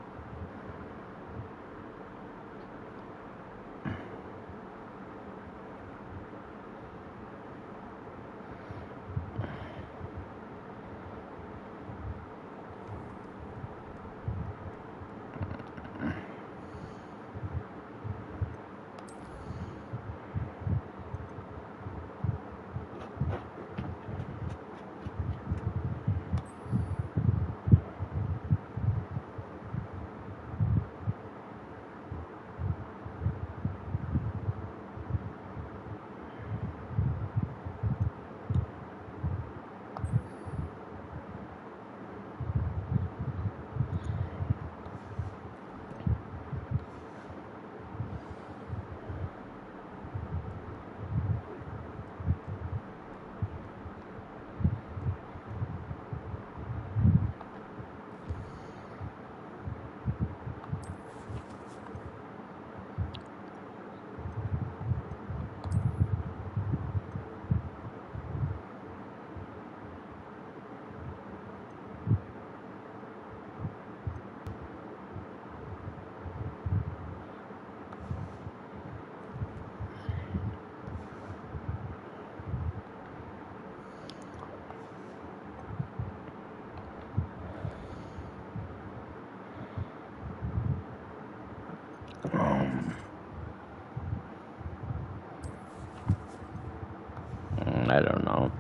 Speaker 1: I don't know.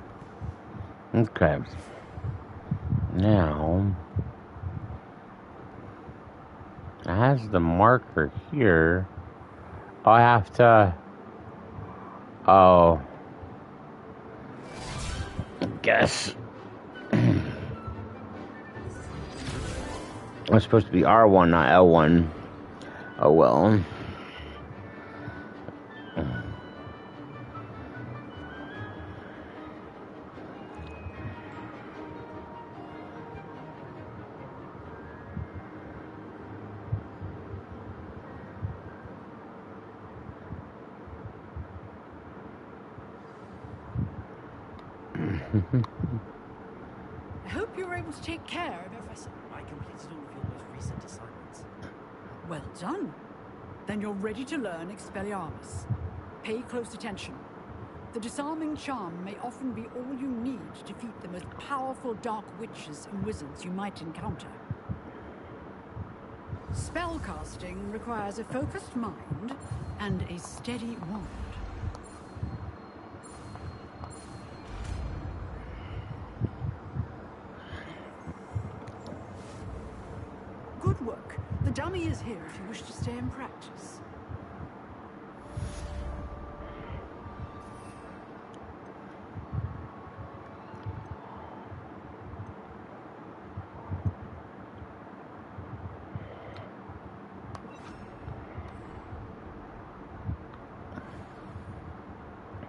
Speaker 1: Okay. Now, it has the marker here. Oh, I have to... Oh. I guess. It's supposed to be R1, not L1. Oh, well.
Speaker 8: I hope you were able to take care of Professor.
Speaker 2: I completed all of your most recent assignments.
Speaker 8: Well done. Then you're ready to learn Expelliarmus. Pay close attention. The disarming charm may often be all you need to defeat the most powerful dark witches and wizards you might encounter. Spellcasting requires a focused mind and a steady wand. Good work. The dummy is here if you wish to stay and practice.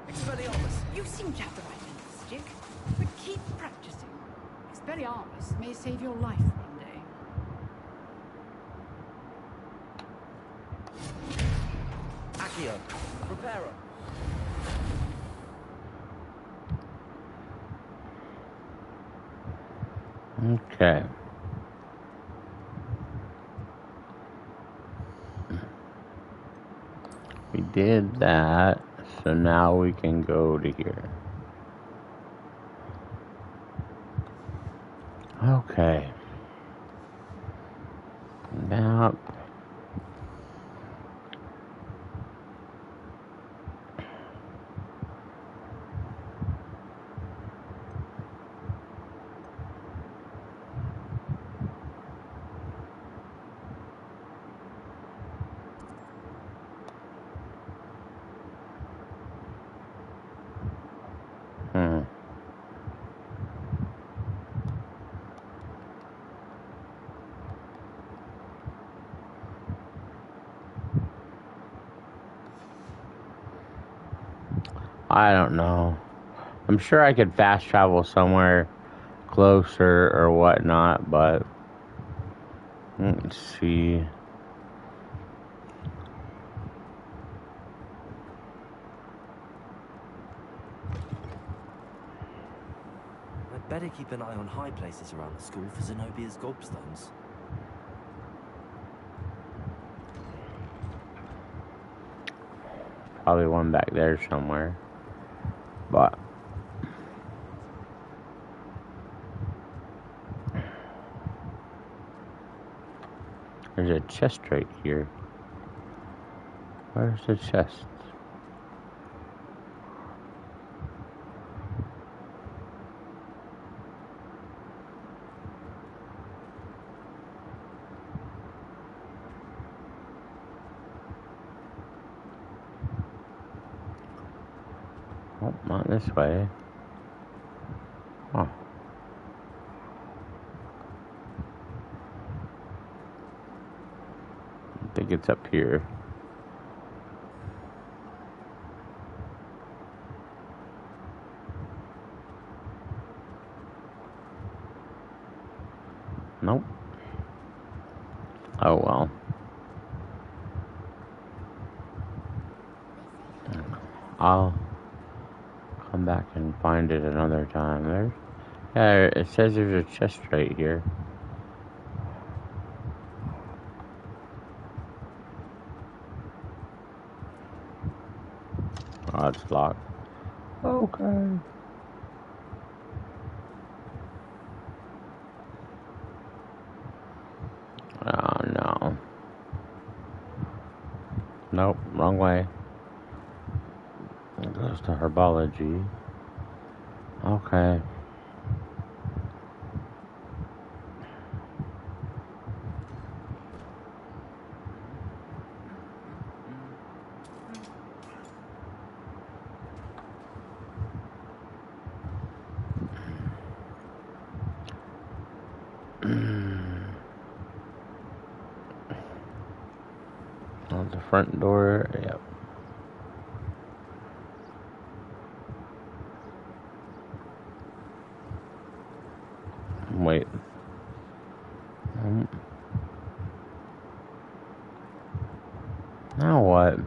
Speaker 2: Expelliarmus!
Speaker 8: You seem to have the right end of the stick, but keep practicing. Expelliarmus may save your life one day.
Speaker 2: Accio! Reparo!
Speaker 1: Okay. We did that, so now we can go to here. Okay. Map. I don't know. I'm sure I could fast travel somewhere closer or whatnot, but let's see.
Speaker 2: I'd better keep an eye on high places around the school for Zenobia's gobstones.
Speaker 1: Probably one back there somewhere. But there's a chest right here. Where's the chest? Oh, not this way. Oh. I think it's up here. Nope. Oh well. I'll come back and find it another time. It says there's a chest right here. Oh, it's locked. Okay. Oh no. Nope, wrong way. It goes to herbology. Okay. On the front door, yep. Wait. Now what?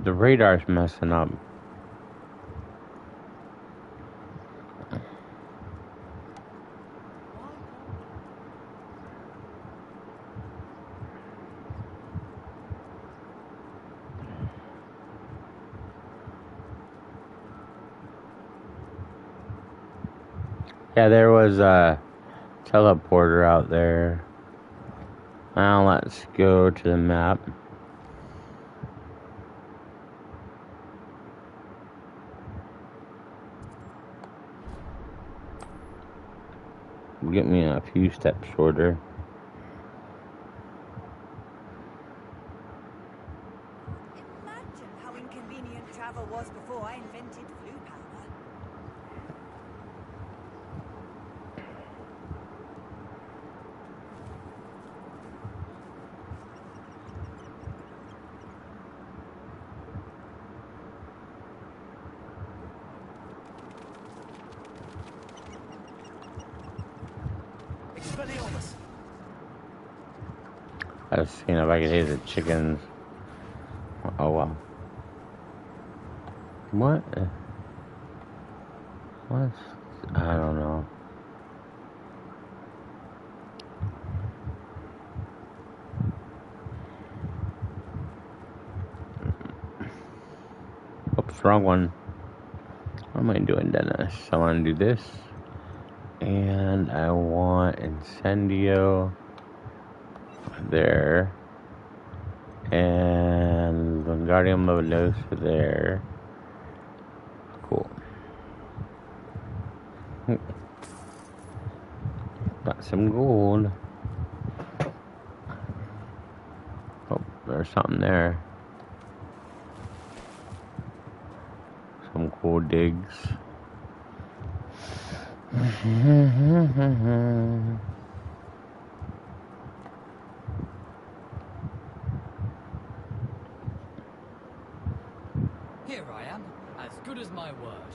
Speaker 1: The radar's messing up. Yeah, there was a teleporter out there. Now let's go to the map. Get me a few steps shorter.
Speaker 5: Imagine how inconvenient travel was before I invented flu power.
Speaker 2: Expelliarmus!
Speaker 1: I was seeing if I could hit the chickens. Oh wow. What? What? I don't know. Oops, wrong one. What am I doing, Dennis? I want to do this. And I want Incendio there. And Wingardium Leviosa there. Cool. Got some gold. Oh, there's something there. Some cool digs.
Speaker 7: Here I am, as good as my word.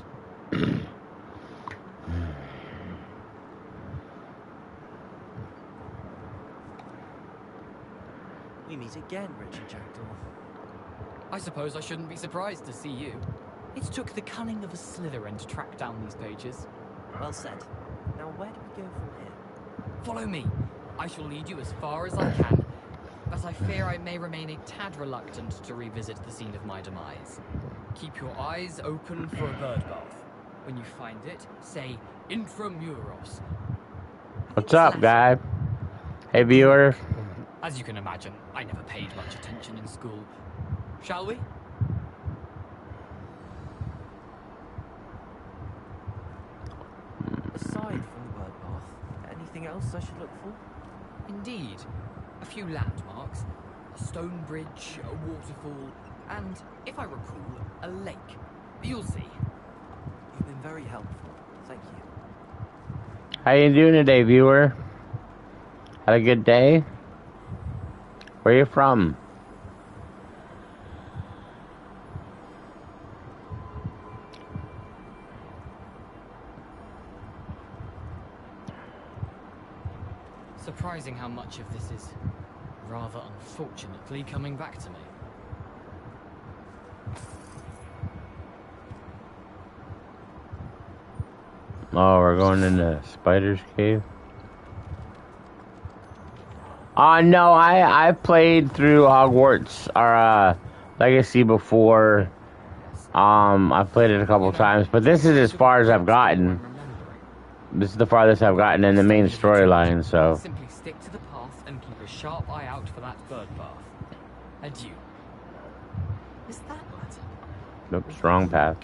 Speaker 2: We meet again, Richard Jackdaw.
Speaker 7: I suppose I shouldn't be surprised to see you. It took the cunning of a Slytherin to track down these pages.
Speaker 2: Well said. Now where do we go from here?
Speaker 7: Follow me. I shall lead you as far as I can, but I fear I may remain a tad reluctant to revisit the scene of my demise. Keep your eyes open for a birdbath. When you find it, say Intramuros.
Speaker 1: What's up, guy? Hey, viewer.
Speaker 7: As you can imagine, I never paid much attention in school. Shall we?
Speaker 2: Aside from the bird path, anything else I should look for?
Speaker 7: Indeed. A few landmarks, a stone bridge, a waterfall, and, if I recall, a lake. You'll see.
Speaker 2: You've been very helpful. Thank you.
Speaker 1: How you doing today, viewer? Had a good day? Where you from?
Speaker 7: Surprising how much of this is, rather unfortunately, coming back to me.
Speaker 1: Oh, we're going into Spider's Cave? No, I played through Hogwarts Legacy before. I played it a couple times, but this is as far as I've gotten. This is the farthest I've gotten in the main storyline, so...
Speaker 7: Simply stick to the path and keep a sharp eye out for that bird path. And you.
Speaker 3: Is that what?
Speaker 1: Nope, strong path.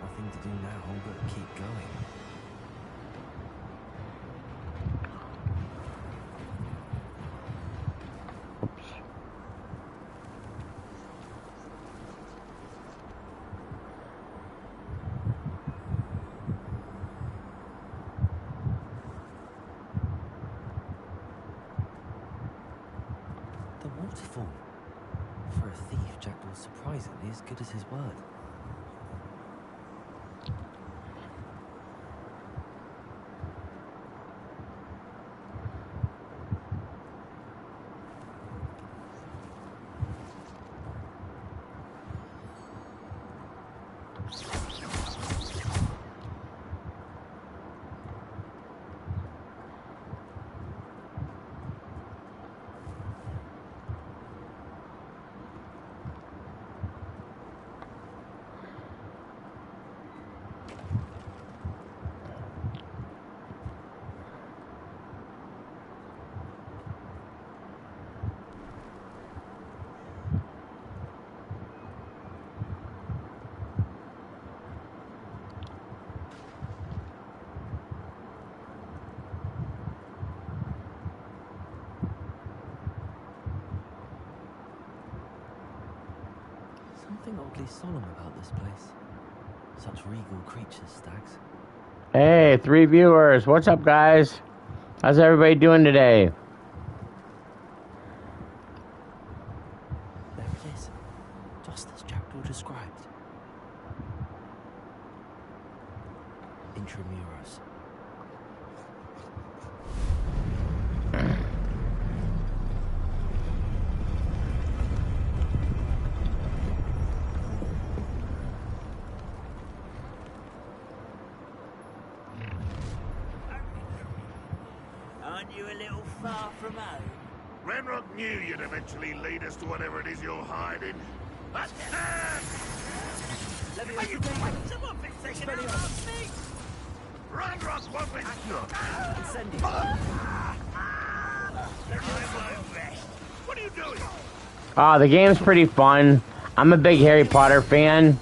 Speaker 2: Nothing to do now but keep going. The waterfall. For a thief, Jackdaw's surprisingly as good as his word. Something oddly solemn about this place. Such regal creatures, Stags.
Speaker 1: Hey, 3 viewers. What's up, guys? How's everybody doing today?
Speaker 2: There it is, just as Jackdaw described. Intramuros.
Speaker 9: Aren't you a little far from home?
Speaker 4: Renrock knew you'd eventually lead us to whatever it is you're hiding.
Speaker 9: Someone been taking out our feet!
Speaker 4: Renrock won't be stopped! What are you doing?
Speaker 1: The game's pretty fun. I'm a big Harry Potter fan,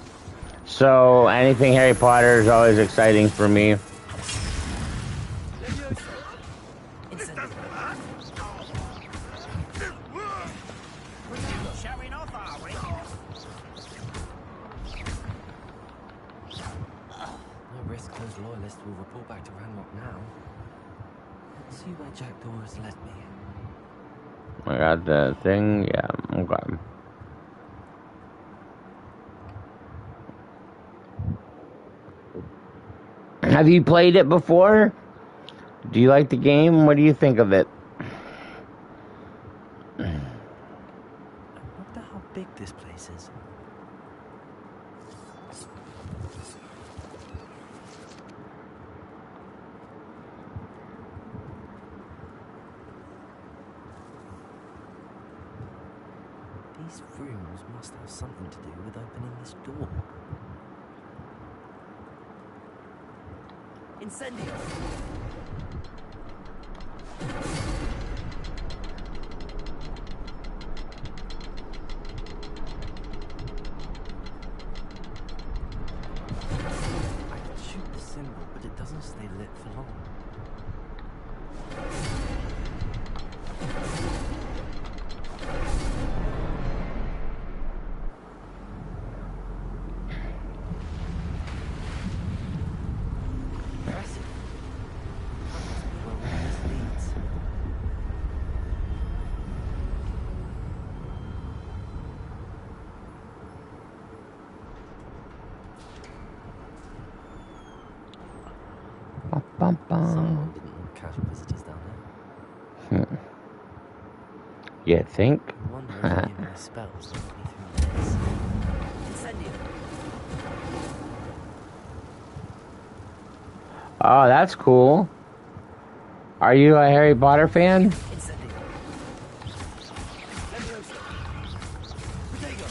Speaker 1: so anything Harry Potter is always exciting for me.
Speaker 9: Showing off, are we?
Speaker 2: No risk those loyalists will report back to Ranrock now. Let's see where Jackdaw has led me.
Speaker 1: I got the thing, yeah, okay. Have you played it before? Do you like the game? What do you think of it?
Speaker 2: I wonder how big this place is. These rooms must have something to do with opening this door. Incendio! I can shoot the symbol, but it doesn't stay lit for long. Impressive. Well, where this leads.
Speaker 1: Bum, bum.
Speaker 2: Someone didn't want casual visitors down there.
Speaker 1: You think?
Speaker 2: I wonder if any of my spells will get me through this. Incendio!
Speaker 1: Oh, that's cool. Are you a Harry Potter fan?
Speaker 2: Incendio! Protego.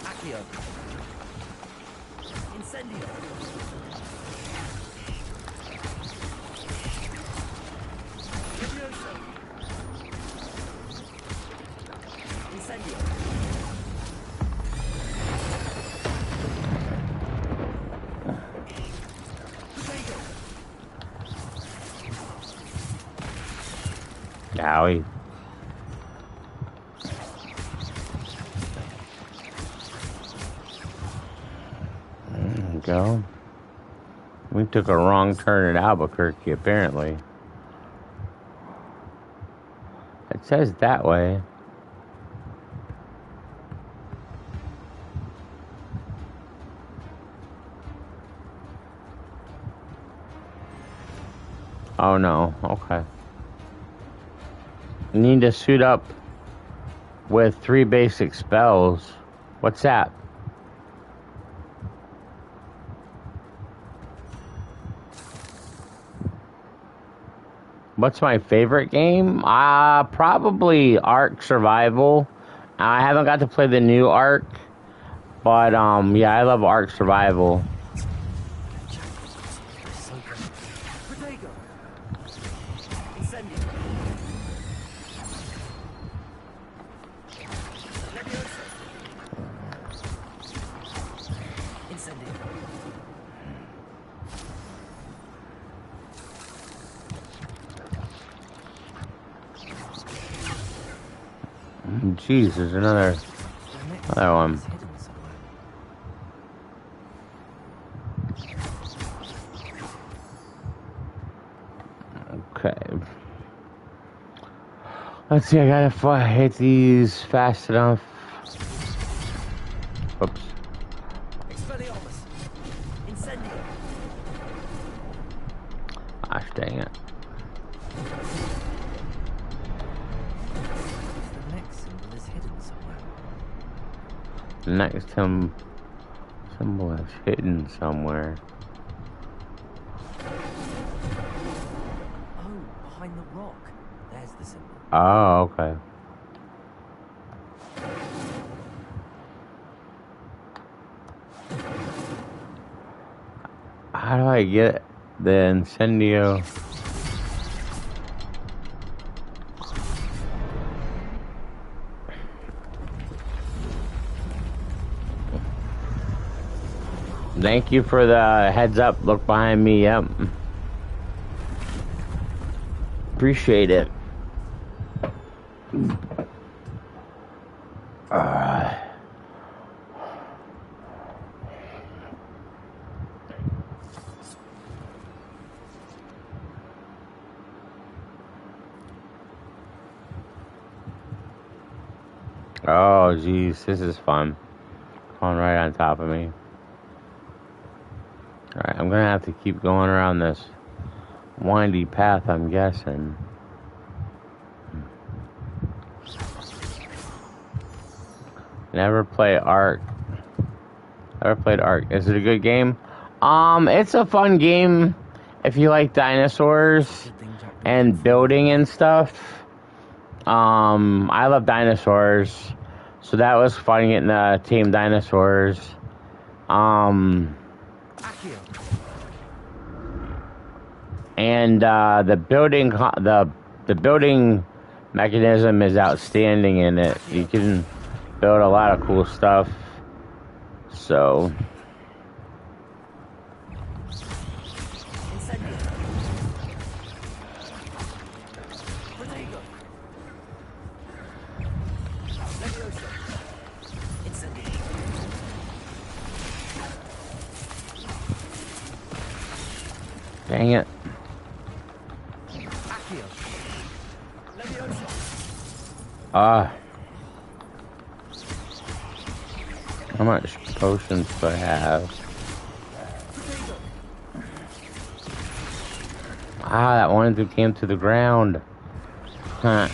Speaker 2: Accio. Incendio. Levioso. Incendio. Protego.
Speaker 1: Owie. There we go. We took a wrong turn at Albuquerque, apparently. It says that way. Oh no, okay. Need to suit up with 3 basic spells. What's that? What's my favorite game? Probably Ark Survival. I haven't got to play the new Ark, but yeah, I love Ark Survival.
Speaker 2: Protego. Incendio. Levioso. Incendio.
Speaker 1: Jeez, there's another one. Okay. Let's see, I gotta hit these fast enough. Oops.
Speaker 2: Expelliarmus. Incendio.
Speaker 1: Gosh dang it.
Speaker 2: The next symbol is hidden somewhere.
Speaker 1: The next symbol is hidden somewhere.
Speaker 2: Oh, behind the rock. There's the symbol.
Speaker 1: Oh, okay. How do I get the incendio? Thank you for the heads up. Look behind me. Yep. Appreciate it. Oh, geez, this is fun. Going right on top of me. Alright, I'm gonna have to keep going around this windy path, I'm guessing. Never play Ark. Never played Ark. Is it a good game? It's a fun game if you like dinosaurs and building and stuff. I love dinosaurs, so that was fun getting the team dinosaurs. And the building mechanism is outstanding in it. You can build a lot of cool stuff. So dang it. How much potions do I have? That one came to the ground. Huh.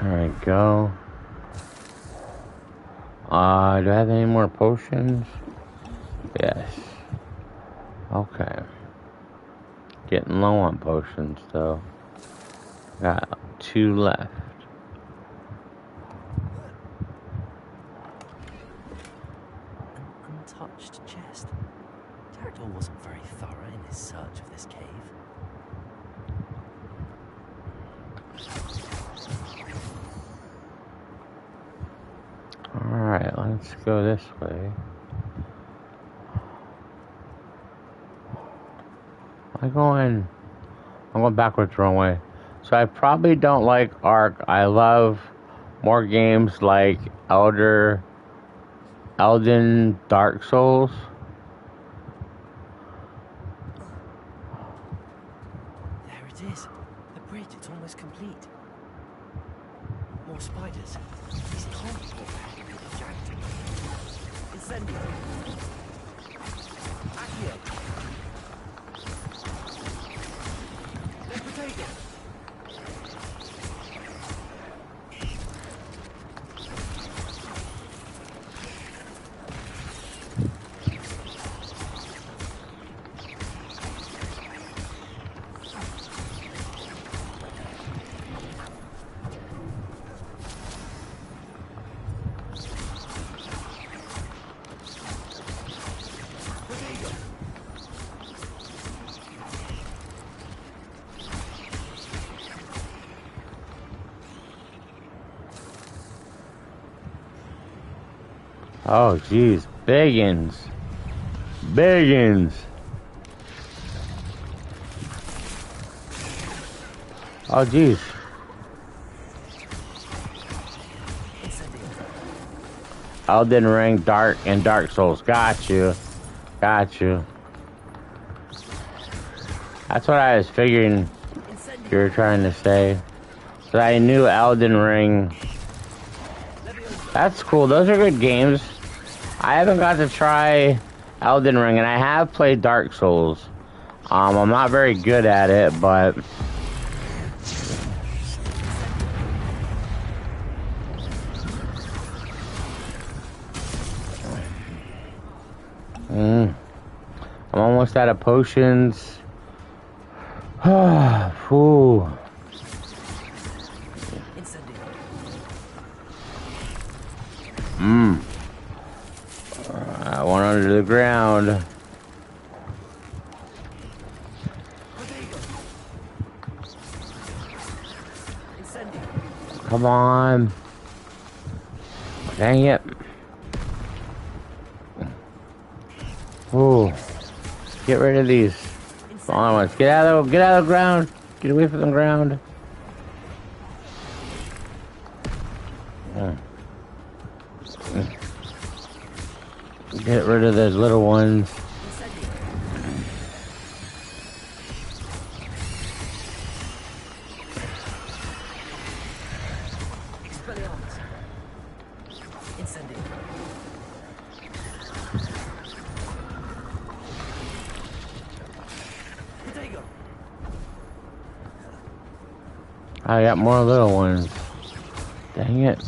Speaker 1: Alright, go. Do I have any more potions? Yes. Okay. Getting low on potions, though. Got 2 left.
Speaker 2: An untouched chest. Pterodor wasn't very thorough in his search of this cave.
Speaker 1: Alright, let's go this way. I'm going backwards the wrong way. So I probably don't like Ark. I love more games like Elden, Dark Souls.
Speaker 2: There it is. The bridge, it's almost complete. More spiders. These can't be jagged. Incendio. Accio. Del potato.
Speaker 1: Oh, jeez. Biggins. Oh, jeez. Elden Ring, Dark, and Dark Souls. Got you. That's what I was figuring you were trying to say. But I knew Elden Ring. That's cool. Those are good games. I haven't got to try Elden Ring, and I have played Dark Souls. I'm not very good at it, but I'm almost out of potions. Ooh. One under the ground. Come on. Dang it. Ooh. Get rid of these smaller ones. Get out of the ground. Get away from the ground. Get rid of those little ones. I got more little ones. Dang it.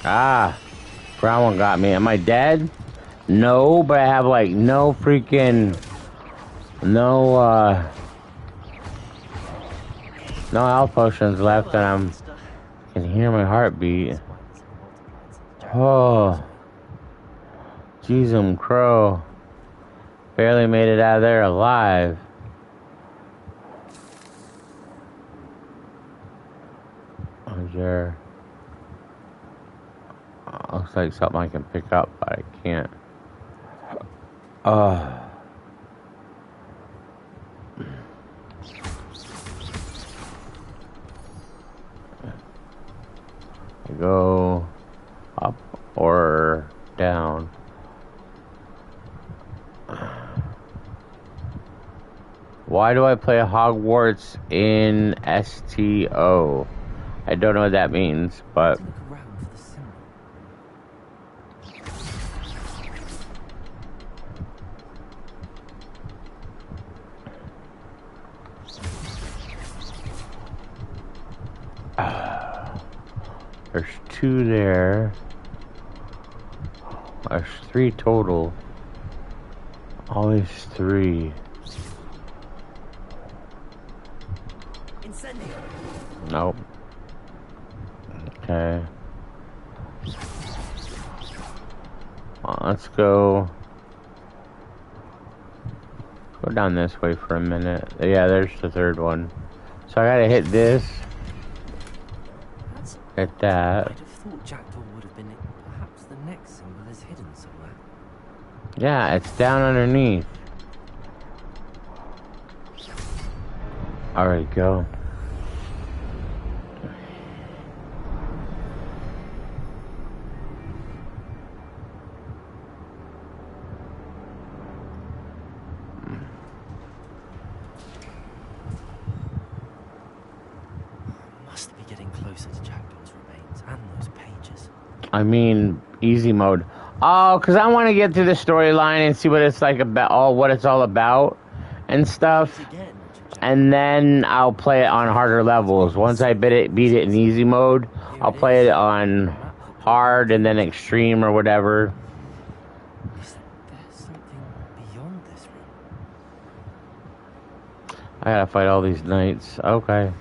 Speaker 1: Ah, brown one got me. Am I dead? No, but I have like no health potions left, and I can hear my heartbeat. Oh, jeez, crow. Barely made it out of there alive. Oh, there. Looks like something I can pick up, but I can't. Go up or down. Why do I play Hogwarts in STO? I don't know what that means, but There's 2 there. There's 3 total. Always 3.
Speaker 2: Incendio.
Speaker 1: Nope. Okay. Well, let's go down this way for a minute. Yeah, there's the 3rd one. So I gotta hit this. Hit that.
Speaker 2: I'd have thought Jackdaw would have been. Perhaps the next symbol is hidden somewhere.
Speaker 1: Yeah, it's down underneath. Alright, go.
Speaker 2: Must be getting closer to Jackdaw's remains and those pages.
Speaker 1: I mean, easy mode. Oh, because I want to get through the storyline and see what it's like about, what it's all about and stuff. And then I'll play it on harder levels. Once I beat it in easy mode, I'll play it on hard and then extreme or whatever.
Speaker 2: Is there something beyond this room?
Speaker 1: I gotta fight all these knights. Okay.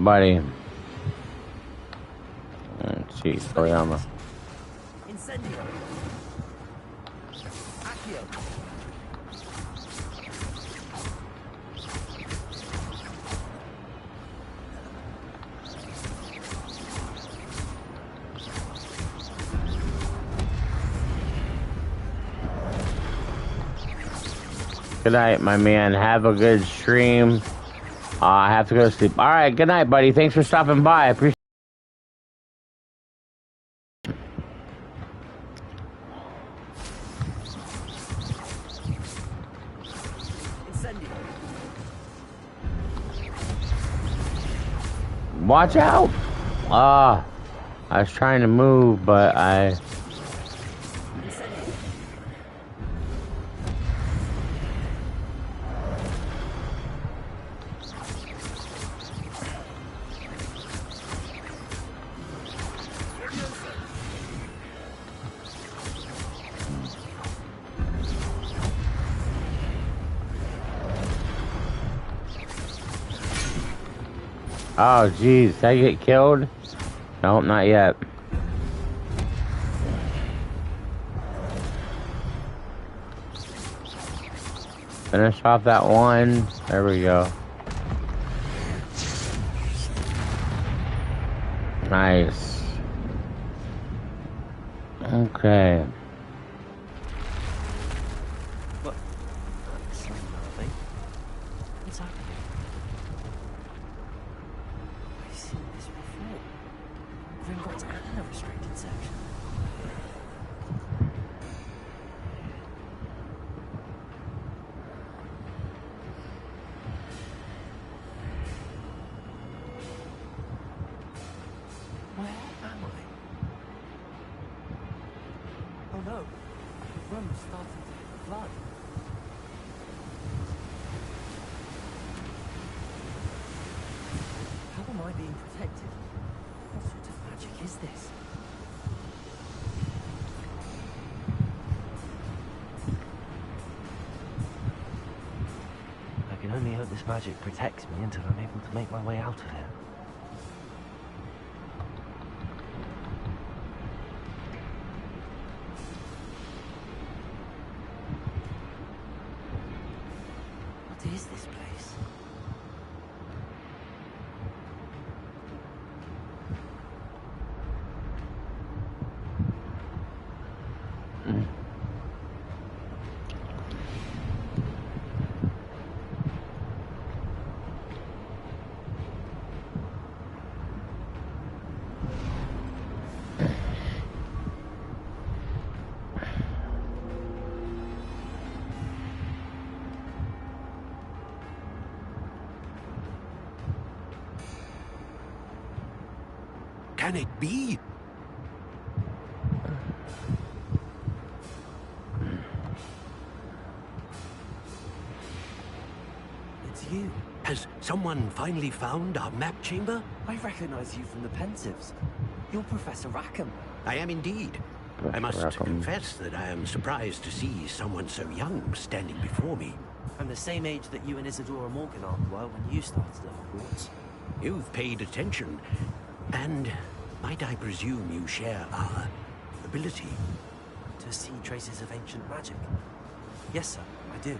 Speaker 1: Buddy. Let's see, Toriyama.
Speaker 2: Incendio. Accio.
Speaker 1: Good night, my man. Have a good stream. I have to go to sleep. All right, good night, buddy. Thanks for stopping by. I appreciate Watch out! I was trying to move, but I... Oh, jeez. Did I get killed? Nope, not yet. Finish off that one. There we go. Nice. Okay.
Speaker 2: What? That's nothing. What's happening? I've seen this before. Gringotts and a restricted section. Where am I? Oh no, the room started to flood. How am I being protected? What sort of magic is this? this magic protects me until I'm able to make my way out of here. What is this place?
Speaker 4: Can it be?
Speaker 2: It's you.
Speaker 4: Has someone finally found our map chamber?
Speaker 2: I recognize you from the Pensives. You're Professor Rackham.
Speaker 4: I am indeed. I must confess that I am surprised to see someone so young standing before me.
Speaker 2: I'm the same age that you and Isadora Morganard were when you started at Hogwarts.
Speaker 4: You've paid attention, and might I presume you share our ability?
Speaker 2: To see traces of ancient magic. Yes, sir, I do.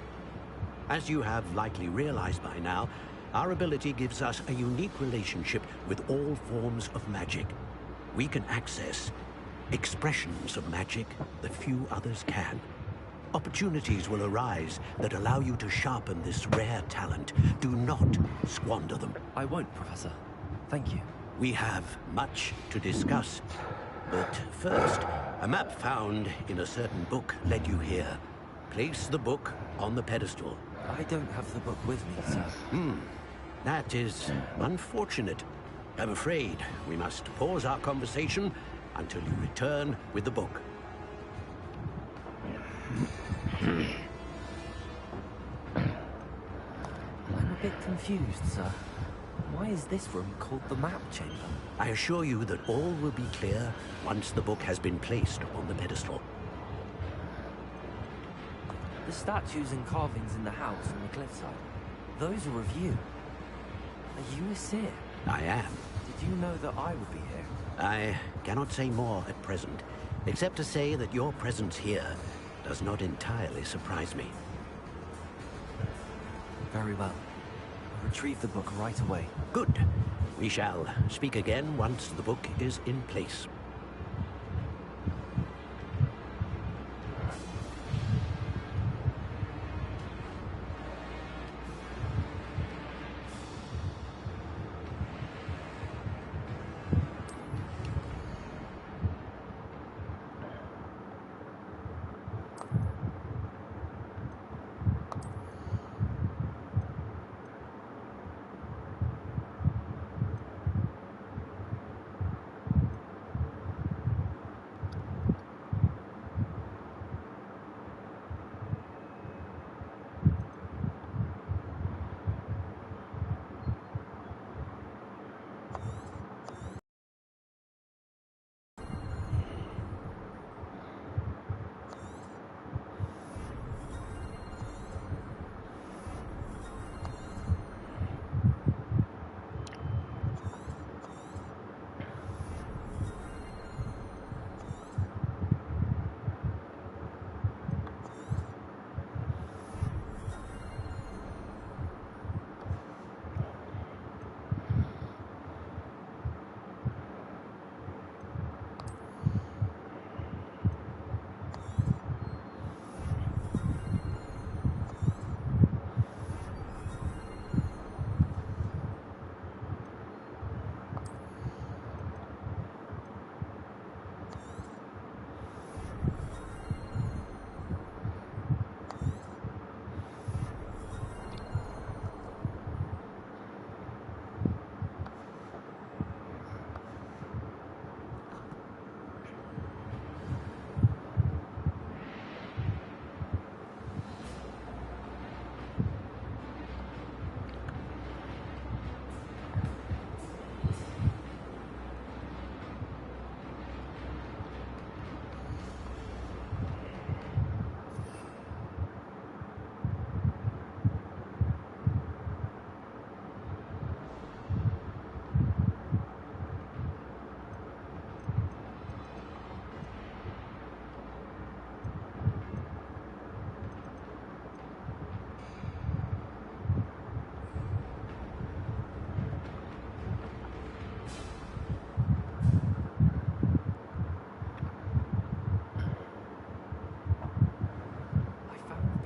Speaker 4: As you have likely realized by now, our ability gives us a unique relationship with all forms of magic. We can access expressions of magic that few others can. Opportunities will arise that allow you to sharpen this rare talent. Do not squander them.
Speaker 2: I won't, Professor. Thank you.
Speaker 4: We have much to discuss. But first, a map found in a certain book led you here. Place the book on the pedestal.
Speaker 2: I don't have the book with me, sir.
Speaker 4: That is unfortunate. I'm afraid we must pause our conversation until you return with the book.
Speaker 2: I'm a bit confused, sir. Why is this room called the map chamber?
Speaker 4: I assure you that all will be clear once the book has been placed on the pedestal.
Speaker 2: The statues and carvings in the house on the cliffside, those are of you. Are you a seer?
Speaker 4: I am.
Speaker 2: Did you know that I would be here?
Speaker 4: I cannot say more at present, except to say that your presence here does not entirely surprise me.
Speaker 2: Very well. I'll retrieve the book right away.
Speaker 4: Good. We shall speak again once the book is in place.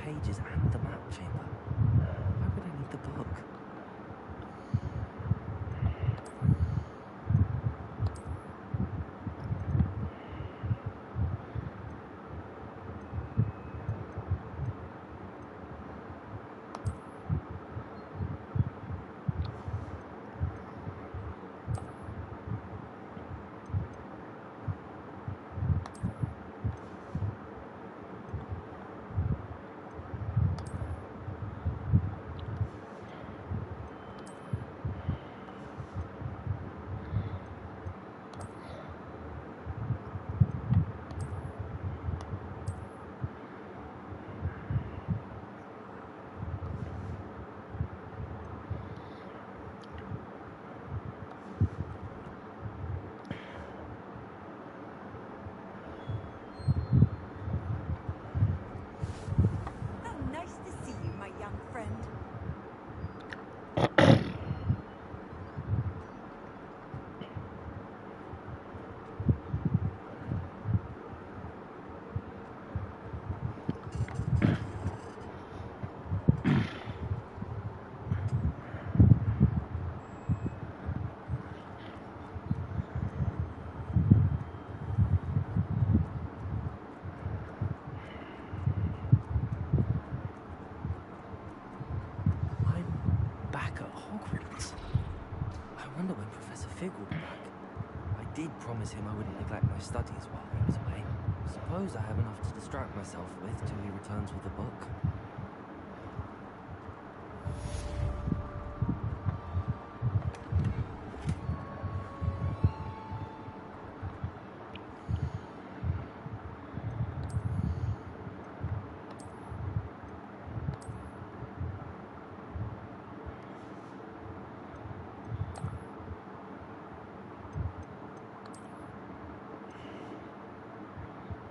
Speaker 2: pages and the map chamber. Why would I need the book? Back at Hogwarts. I wonder when Professor Fig will be back. I did promise him I wouldn't neglect my studies while he was away. Suppose I have enough to distract myself with till he returns with the book.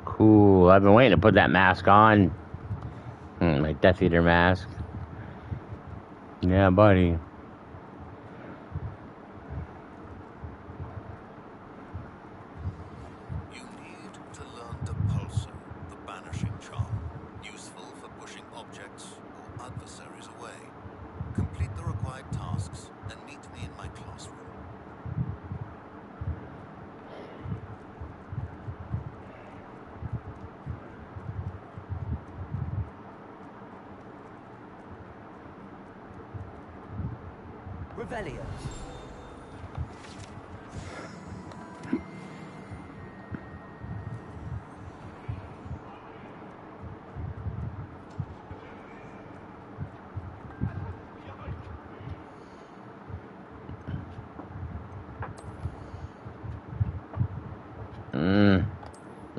Speaker 1: Cool. I've been waiting to put that mask on. My Death Eater mask. Yeah, buddy.
Speaker 4: You need to learn the pulsar, the banishing charm, useful for pushing objects or adversaries away. Complete the required tasks and meet me in my classroom.
Speaker 2: Revelio.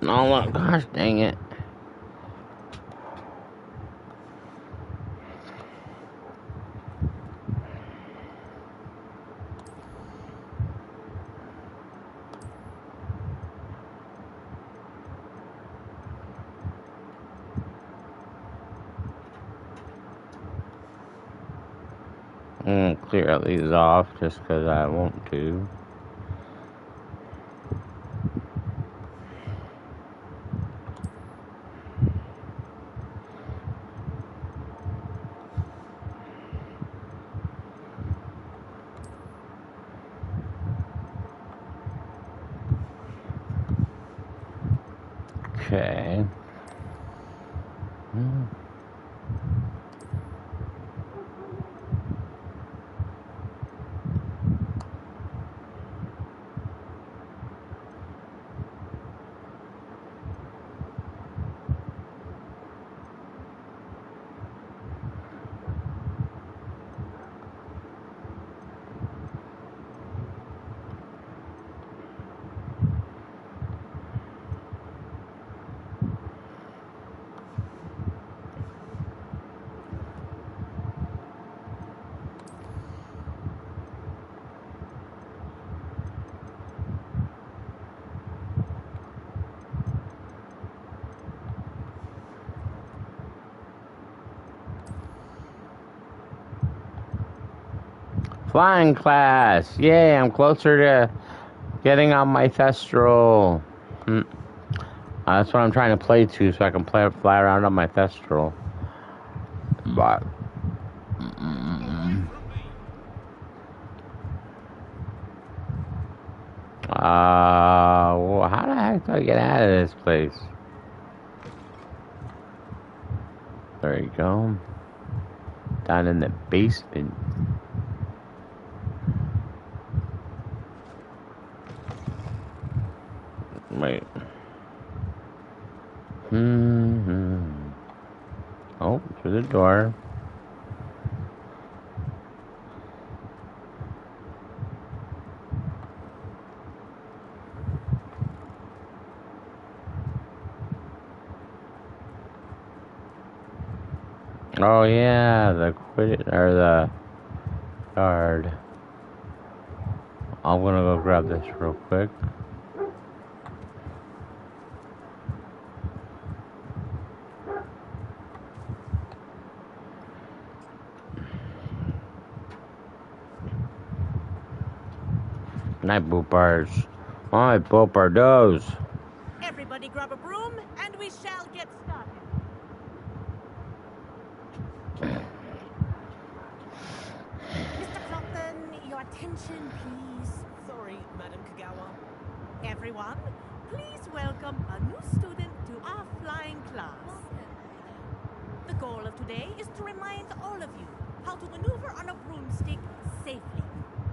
Speaker 1: Oh, look, gosh dang it. Clear these off just because I want to. Okay. Flying class. Yay, I'm closer to getting on my Thestral. That's what I'm trying to play to, so I can fly around on my Thestral. But well, how the heck do I get out of this place? There you go. Down in the basement. Wait. Oh, through the door. Oh yeah, the the guard. I'm gonna go grab this real quick. Night boopers. My booper does.
Speaker 10: Everybody grab a broom and we shall get started. Mr. Clopton, your attention, please.
Speaker 11: Sorry, Madam Kagawa.
Speaker 10: Everyone, please welcome a new student to our flying class. The goal of today is to remind all of you how to maneuver on a broomstick safely,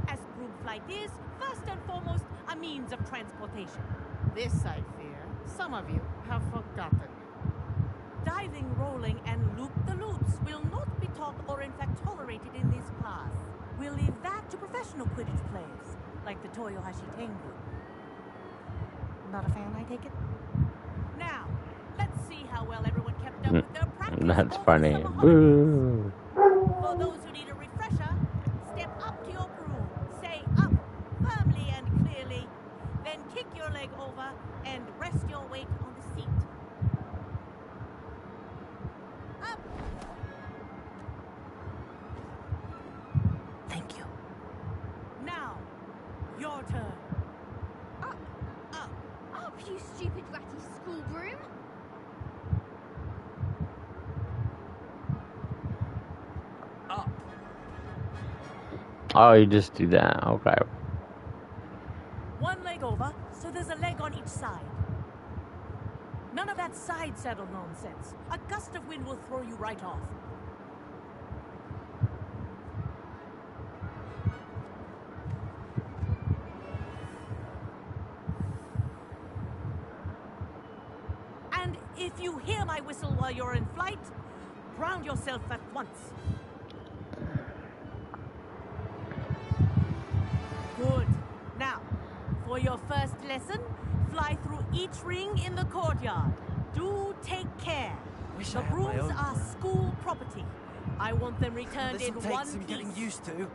Speaker 10: as broom flight is, first and foremost, a means of transportation.
Speaker 3: This, I fear, some of you have forgotten.
Speaker 10: Diving, rolling, and loop-the-loops will not be taught or in fact tolerated in this class. We'll leave that to professional Quidditch players, like the Toyohashi Tengu. Not a fan, I take it? Now, let's see how well everyone kept up with their practice.
Speaker 1: That's
Speaker 10: over
Speaker 1: funny.
Speaker 10: the summer
Speaker 1: Boo.
Speaker 10: holidays. For those who need a refresher, step up to your broom, say up firmly and clearly, then kick your leg over and rest your weight on the seat. Up!
Speaker 11: Thank you.
Speaker 10: Now, your turn.
Speaker 6: Up,
Speaker 10: Up!
Speaker 6: up, you stupid ratty school broom!
Speaker 11: Up.
Speaker 1: Oh, you just do that. Okay.
Speaker 10: One leg over, so there's a leg on each side. None of that side saddle nonsense. A gust of wind will throw you right off. And if you hear my whistle while you're in flight, ground yourself at once. Good. Now, for your first lesson, fly through each ring in the courtyard. Do take care.
Speaker 11: Wish
Speaker 10: The
Speaker 11: I had my
Speaker 10: brooms
Speaker 11: own
Speaker 10: are
Speaker 11: broom.
Speaker 10: school property. I want them returned
Speaker 11: This
Speaker 10: in
Speaker 11: will take
Speaker 10: one
Speaker 11: some
Speaker 10: piece.
Speaker 11: getting used to.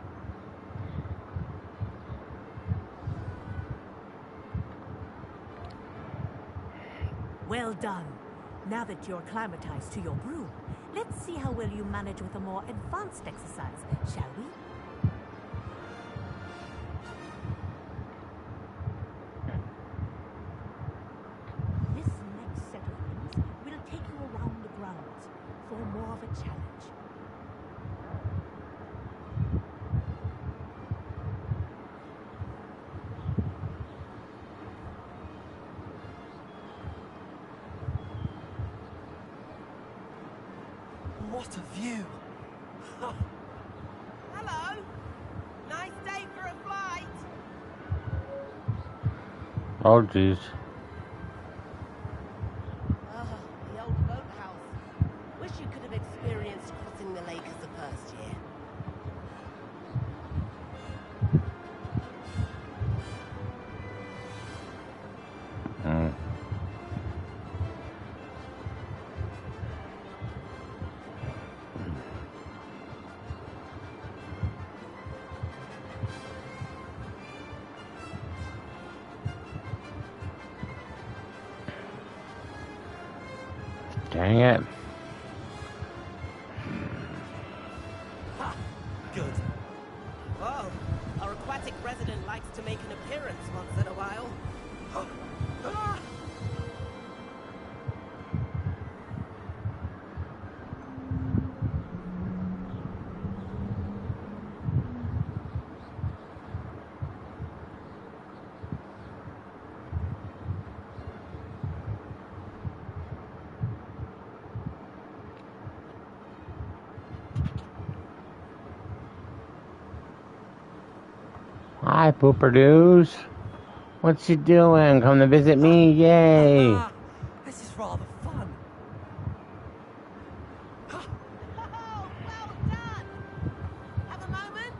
Speaker 10: Well done. Now that you're acclimatized to your broom, let's see how well you manage with a more advanced exercise, shall we? This next set of rings will take you around the grounds for more of a challenge.
Speaker 11: What a view!
Speaker 9: Hello. Nice day for a flight.
Speaker 1: Oh, jeez.
Speaker 9: The old boathouse. Wish you could have experienced crossing the lake as the first year.
Speaker 1: Mm. Dang it.
Speaker 9: Ha! Good. Oh, our aquatic resident likes to make an appearance once in a while. Ah!
Speaker 1: Hi, Pooper-doos. What you doing? Come to visit me? Yay!
Speaker 11: This is rather fun.
Speaker 10: Oh, well done! Have a moment?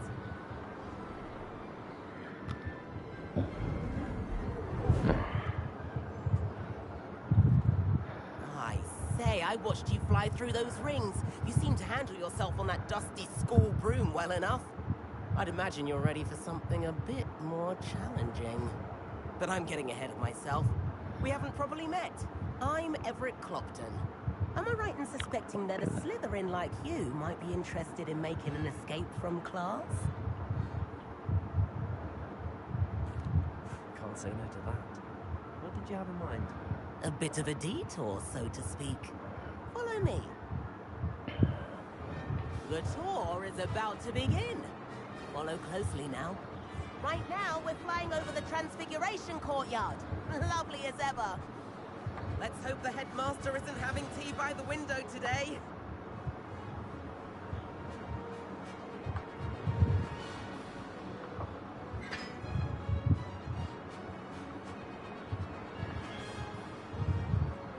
Speaker 9: I say, I watched you fly through those rings. You seem to handle yourself on that dusty school broom well enough. I'd imagine you're ready for something a bit more challenging. But I'm getting ahead of myself. We haven't properly met. I'm Everett Clopton. Am I right in suspecting that a Slytherin like you might be interested in making an escape from class?
Speaker 11: Can't say no to that. What did you have in mind?
Speaker 9: A bit of a detour, so to speak. Follow me. The tour is about to begin. Follow closely now. Right now, we're flying over the Transfiguration Courtyard. Lovely as ever. Let's hope the headmaster isn't having tea by the window today.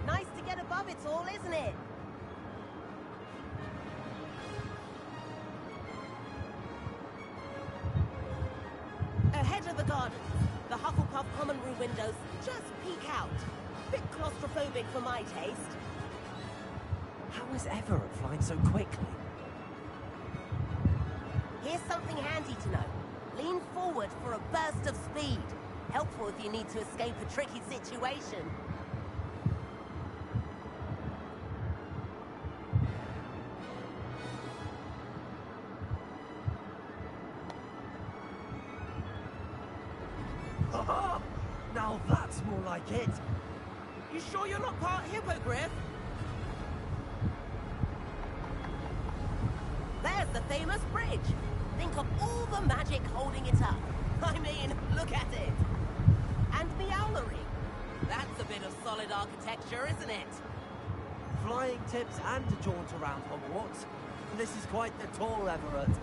Speaker 9: Nice to get above it all, isn't it? Ahead of the gardens, the Hufflepuff common room windows just peek out. Bit claustrophobic for my taste.
Speaker 11: How is Everett flying so quickly?
Speaker 9: Here's something handy to know. Lean forward for a burst of speed. Helpful if you need to escape a tricky situation.
Speaker 11: Now that's more like it.
Speaker 9: You sure you're not part hippogriff? There's the famous bridge. Think of all the magic holding it up. I mean, look at it. And the owlery. That's a bit of solid architecture, isn't it?
Speaker 11: Flying tips and a jaunt around Hogwarts. This is quite the tour, Everett.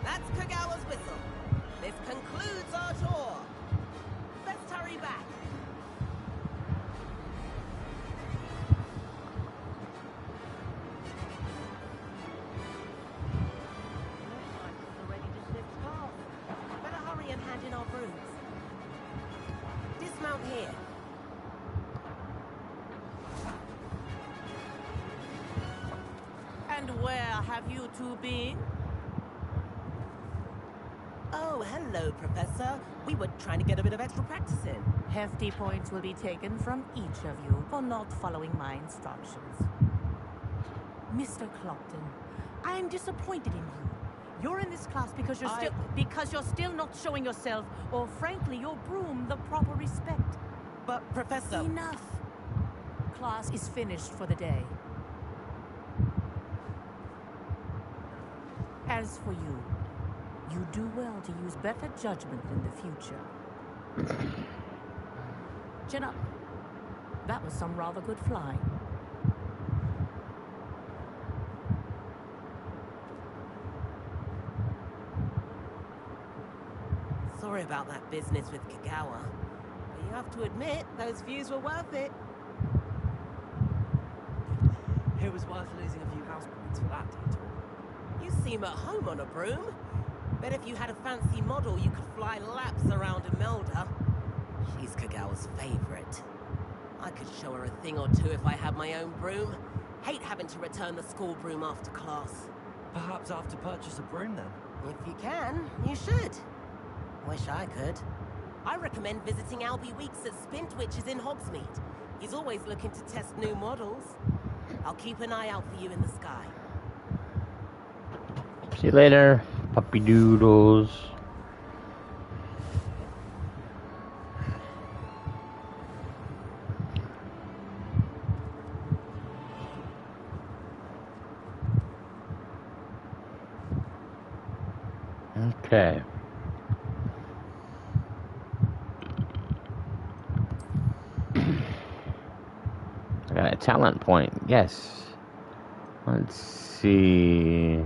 Speaker 9: That's Kagawa's whistle. This concludes our tour. Let's hurry back. We're ready to shift cars. Better hurry and hand in our brooms. Dismount here.
Speaker 10: And where have you two been?
Speaker 9: Oh, hello, Professor. We were trying to get a bit of extra practice in.
Speaker 10: Hefty points will be taken from each of you for not following my instructions. Mr. Clopton, I am disappointed in you. You're in this class because you're still not showing yourself, or frankly, your broom, the proper respect.
Speaker 9: But, Professor...
Speaker 10: Enough. Class is finished for the day. As for you, you do well to use better judgment in the future. Chin up. That was some rather good flying.
Speaker 9: Sorry about that business with Kagawa. But you have to admit, those views were worth it.
Speaker 11: It was worth losing a few house points for that detour.
Speaker 9: You seem at home on a broom. Bet if you had a fancy model, you could fly laps around Imelda. She's Kagawa's favorite. I could show her a thing or two if I had my own broom. Hate having to return the school broom after class.
Speaker 11: Perhaps I have to purchase a broom then.
Speaker 9: If you can, you should. Wish I could. I recommend visiting Albie Weeks at Spintwitches in Hogsmeade. He's always looking to test new models. I'll keep an eye out for you in the sky.
Speaker 1: See you later, puppy doodles. Okay. I got a talent point, yes. Let's see.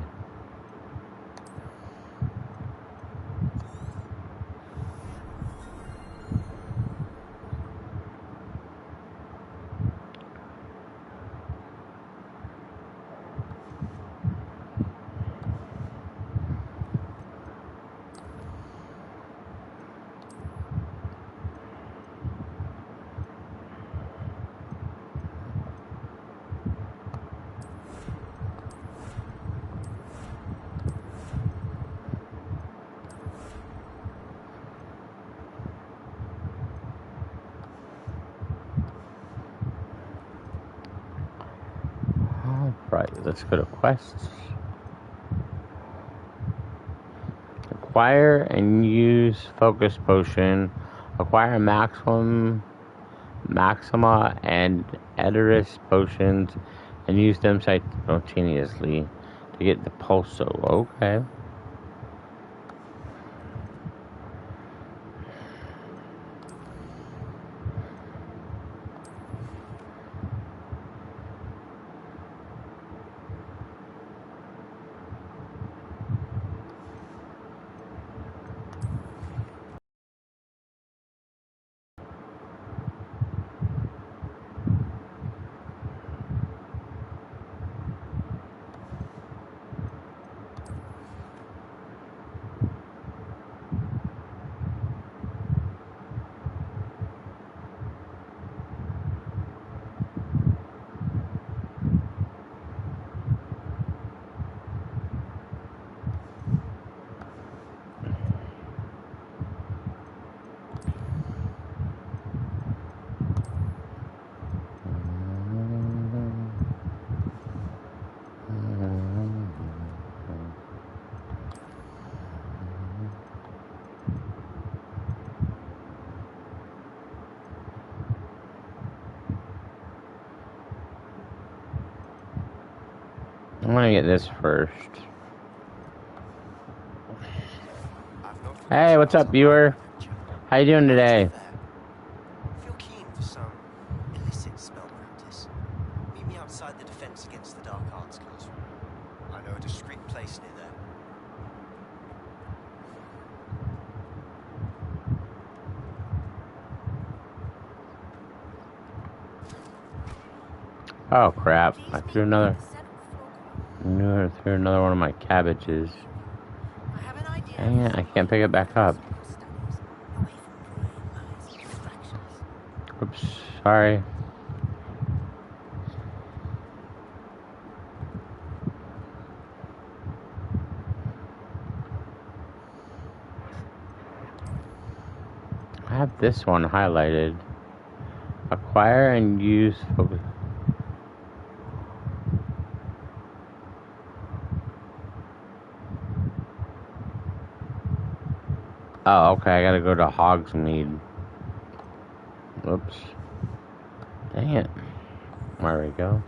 Speaker 1: Alright, let's go to quests. Acquire and use focus potion. Acquire maxima and Edoris potions and use them simultaneously to get the pulso. Okay. I'm gonna get this first. Hey, what's up, viewer? How you doing today?
Speaker 11: If you're keen for some illicit spell practice, meet me outside the Defense Against the Dark Arts classroom. I know a discreet place near there.
Speaker 1: Oh crap! I threw another one of my cabbages. Dang it! I can't pick it back up. Oops, sorry. I have this one highlighted. Acquire and use focus. Oh, okay, I gotta go to Hogsmeade. Whoops. Dang it. There we go.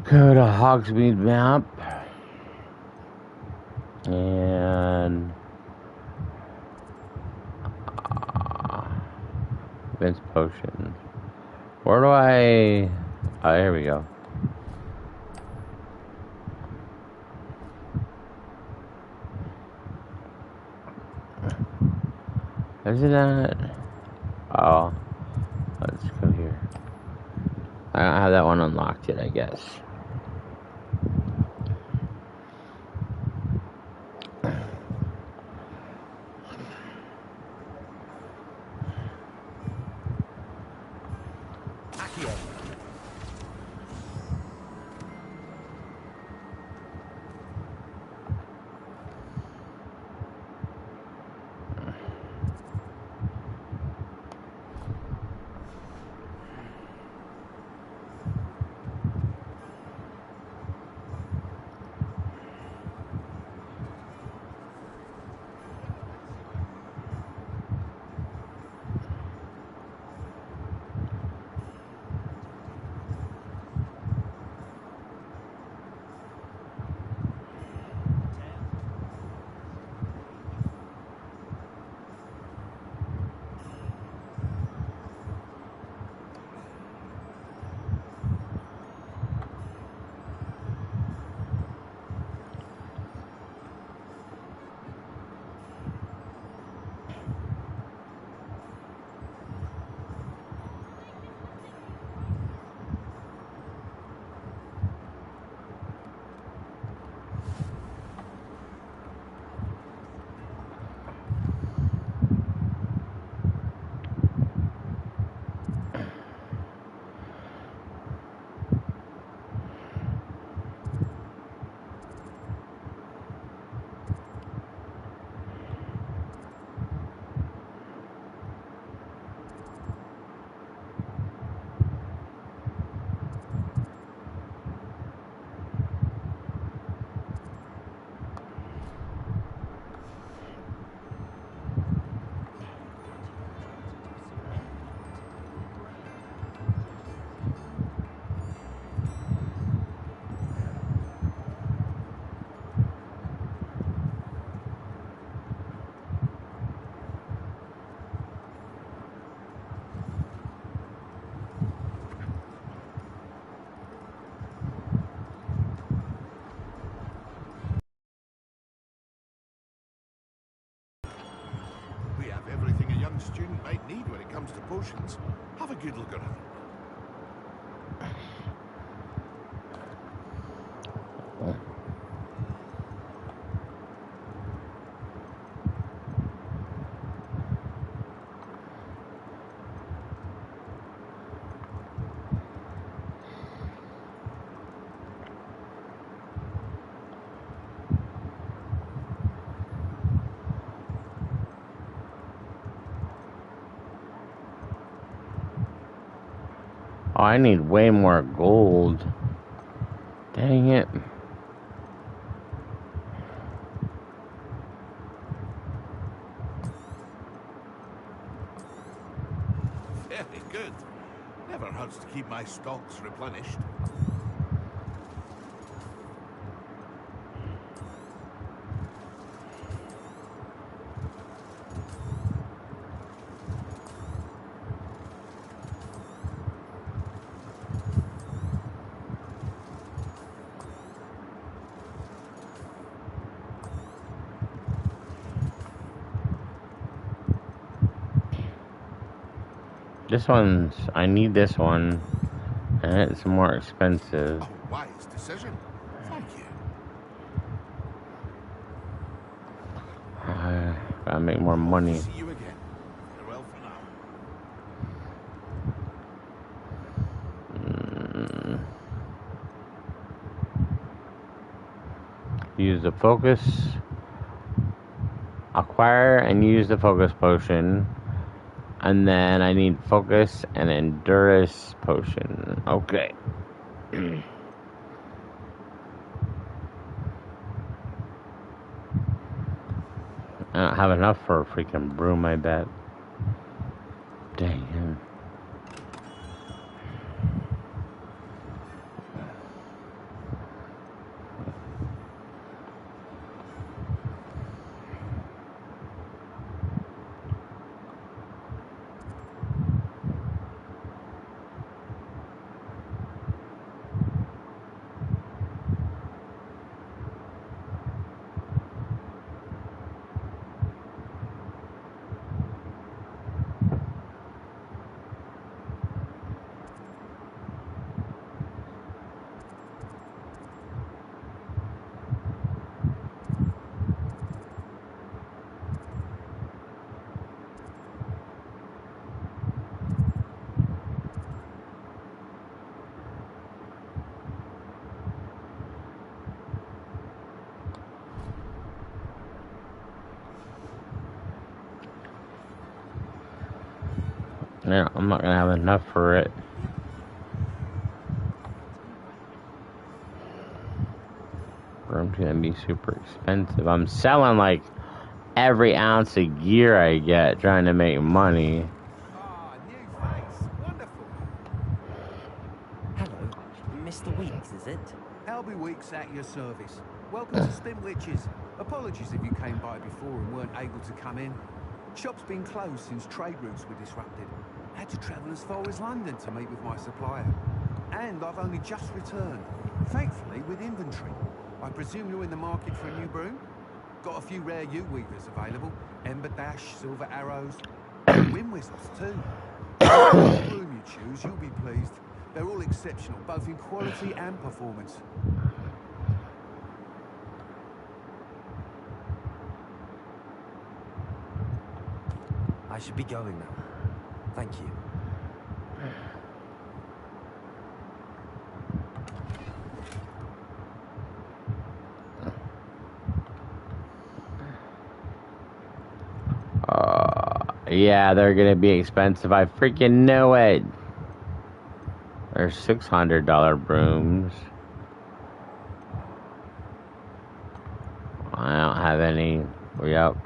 Speaker 1: Go to Hogsmeade map. And... Vince potions. Where do I... Oh, here we go. Isn't that... Oh. Let's go here. I don't have that one unlocked yet, I guess.
Speaker 4: student might need when it comes to potions. Have a good look around.
Speaker 1: Oh, I need way more gold. Dang it.
Speaker 4: Very good. Never hurts to keep my stocks replenished.
Speaker 1: This one's... I need this one. And it's more expensive.
Speaker 4: A wise decision. Thank you.
Speaker 1: Gotta make more money.
Speaker 4: See you again. Farewell for now.
Speaker 1: Use the focus. Acquire and use the focus potion. And then I need focus and endurance potion. Okay. I don't have enough for a freaking broom, I bet. Dang. Yeah, I'm not gonna have enough for it. Broom's gonna be super expensive. I'm selling like every ounce of gear I get, trying to make money.
Speaker 12: Ah, new face. Wonderful.
Speaker 2: Hello, Mr. Weeks, is it?
Speaker 12: Albie Weeks at your service. Welcome to Spinwitches. Apologies if you came by before and weren't able to come in. Shop's been closed since trade routes were disrupted. Had to travel as far as London to meet with my supplier. And I've only just returned, thankfully with inventory. I presume you're in the market for a new broom? Got a few rare U-weavers available. Ember Dash, Silver Arrows, Wind Whistles too. Whichever broom you choose, you'll be pleased. They're all exceptional, both in quality and performance.
Speaker 2: I should be going now. Thank you.
Speaker 1: Yeah, they're gonna be expensive. I freaking know it. There's $600 brooms. I don't have any. Yep.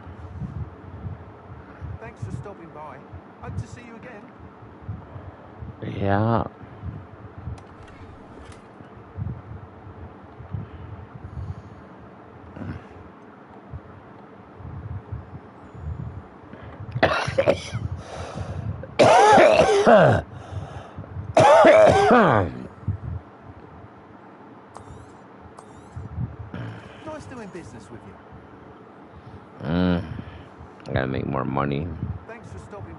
Speaker 12: Thanks for stopping by. Hope to see you again.
Speaker 1: Yeah.
Speaker 12: Nice doing business with you.
Speaker 1: I gotta make more money.
Speaker 12: Thanks for stopping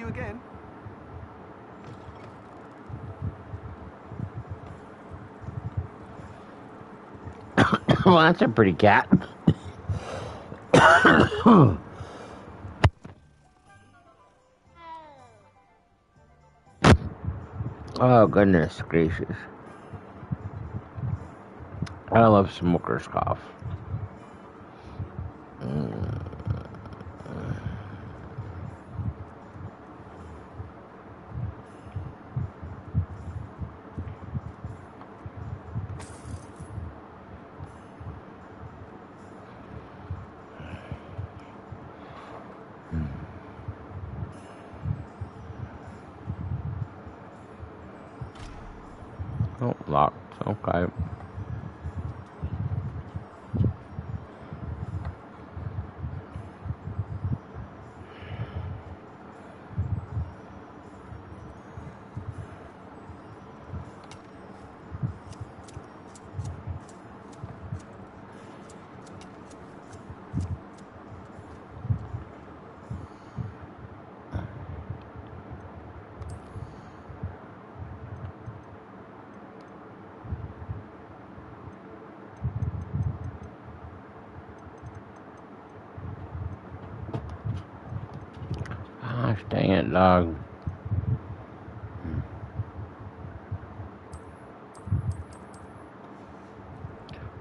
Speaker 12: you again.
Speaker 1: Well, that's a pretty cat. Oh, goodness gracious. I love smoker's cough. Oh, locked. Okay. Gosh dang it, dog.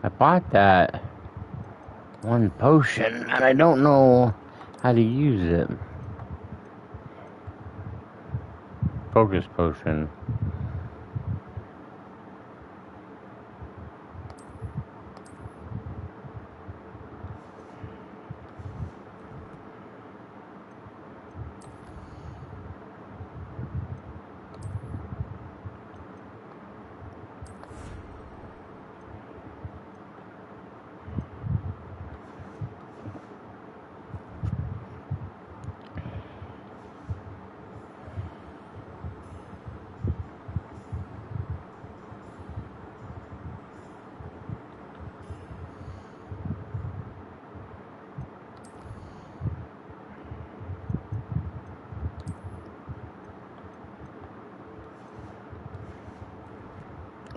Speaker 1: I bought that one potion and I don't know how to use it. Focus potion.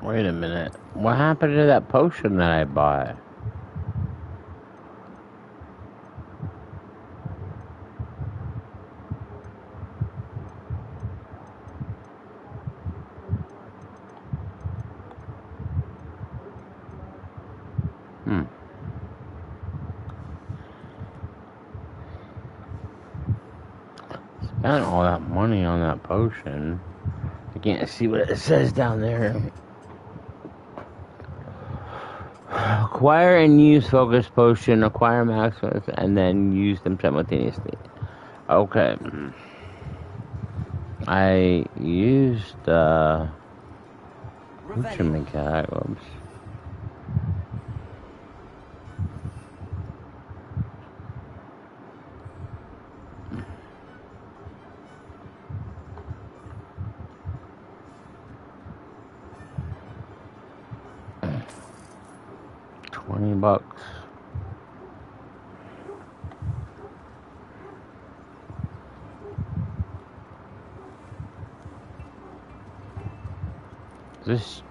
Speaker 1: Wait a minute. What happened to that potion that I bought? Spent all that money on that potion. I can't see what it says down there. Acquire and use focus potion, acquire maximus, and then use them simultaneously. Okay. I used whatchamacallit. Whoops. $20. This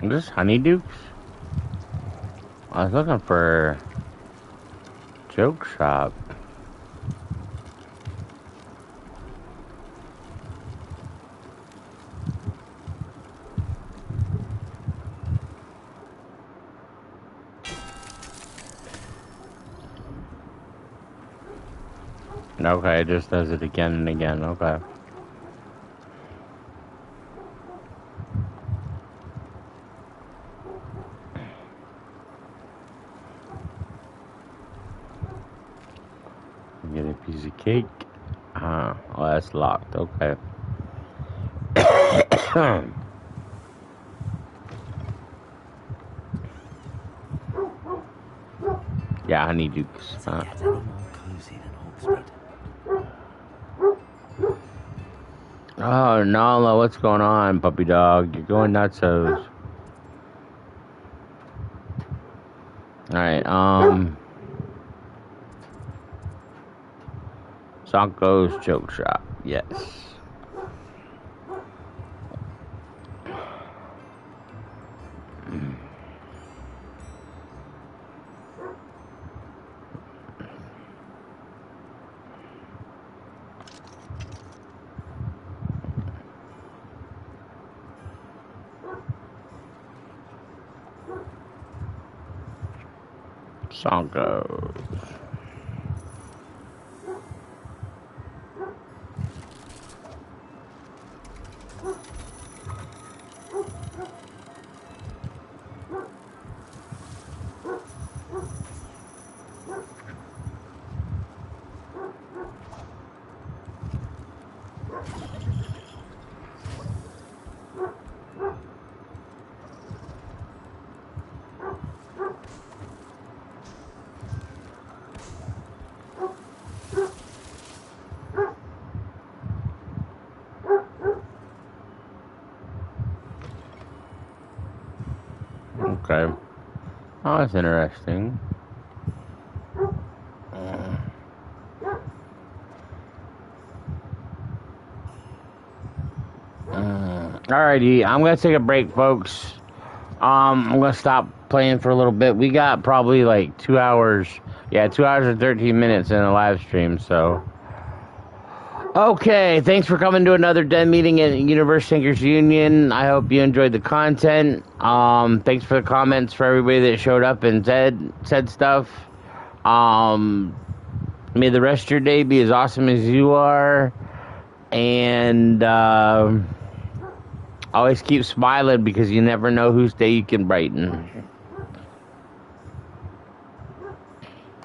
Speaker 1: This Honeydukes? I was looking for Joke Shop. Okay, it just does it again and again. Okay. Get a piece of cake. Oh, that's locked. Okay. Yeah, Honeydukes.
Speaker 2: Does it get any more cozy than Hogsmeade?
Speaker 1: Oh, Nala, what's going on, puppy dog? You're going nutsos. Alright, Sanko's joke shop. Yes. Sanko's. Okay. Oh, that's interesting. Alrighty, I'm gonna take a break, folks. I'm gonna stop playing for a little bit. We got probably like 2 hours. Yeah, 2 hours and 13 minutes in a live stream, so. Okay, thanks for coming to another den meeting at Universe Thinkers Union. I hope you enjoyed the content. Thanks for the comments for everybody that showed up and said stuff. May the rest of your day be as awesome as you are. And always keep smiling because you never know whose day you can brighten.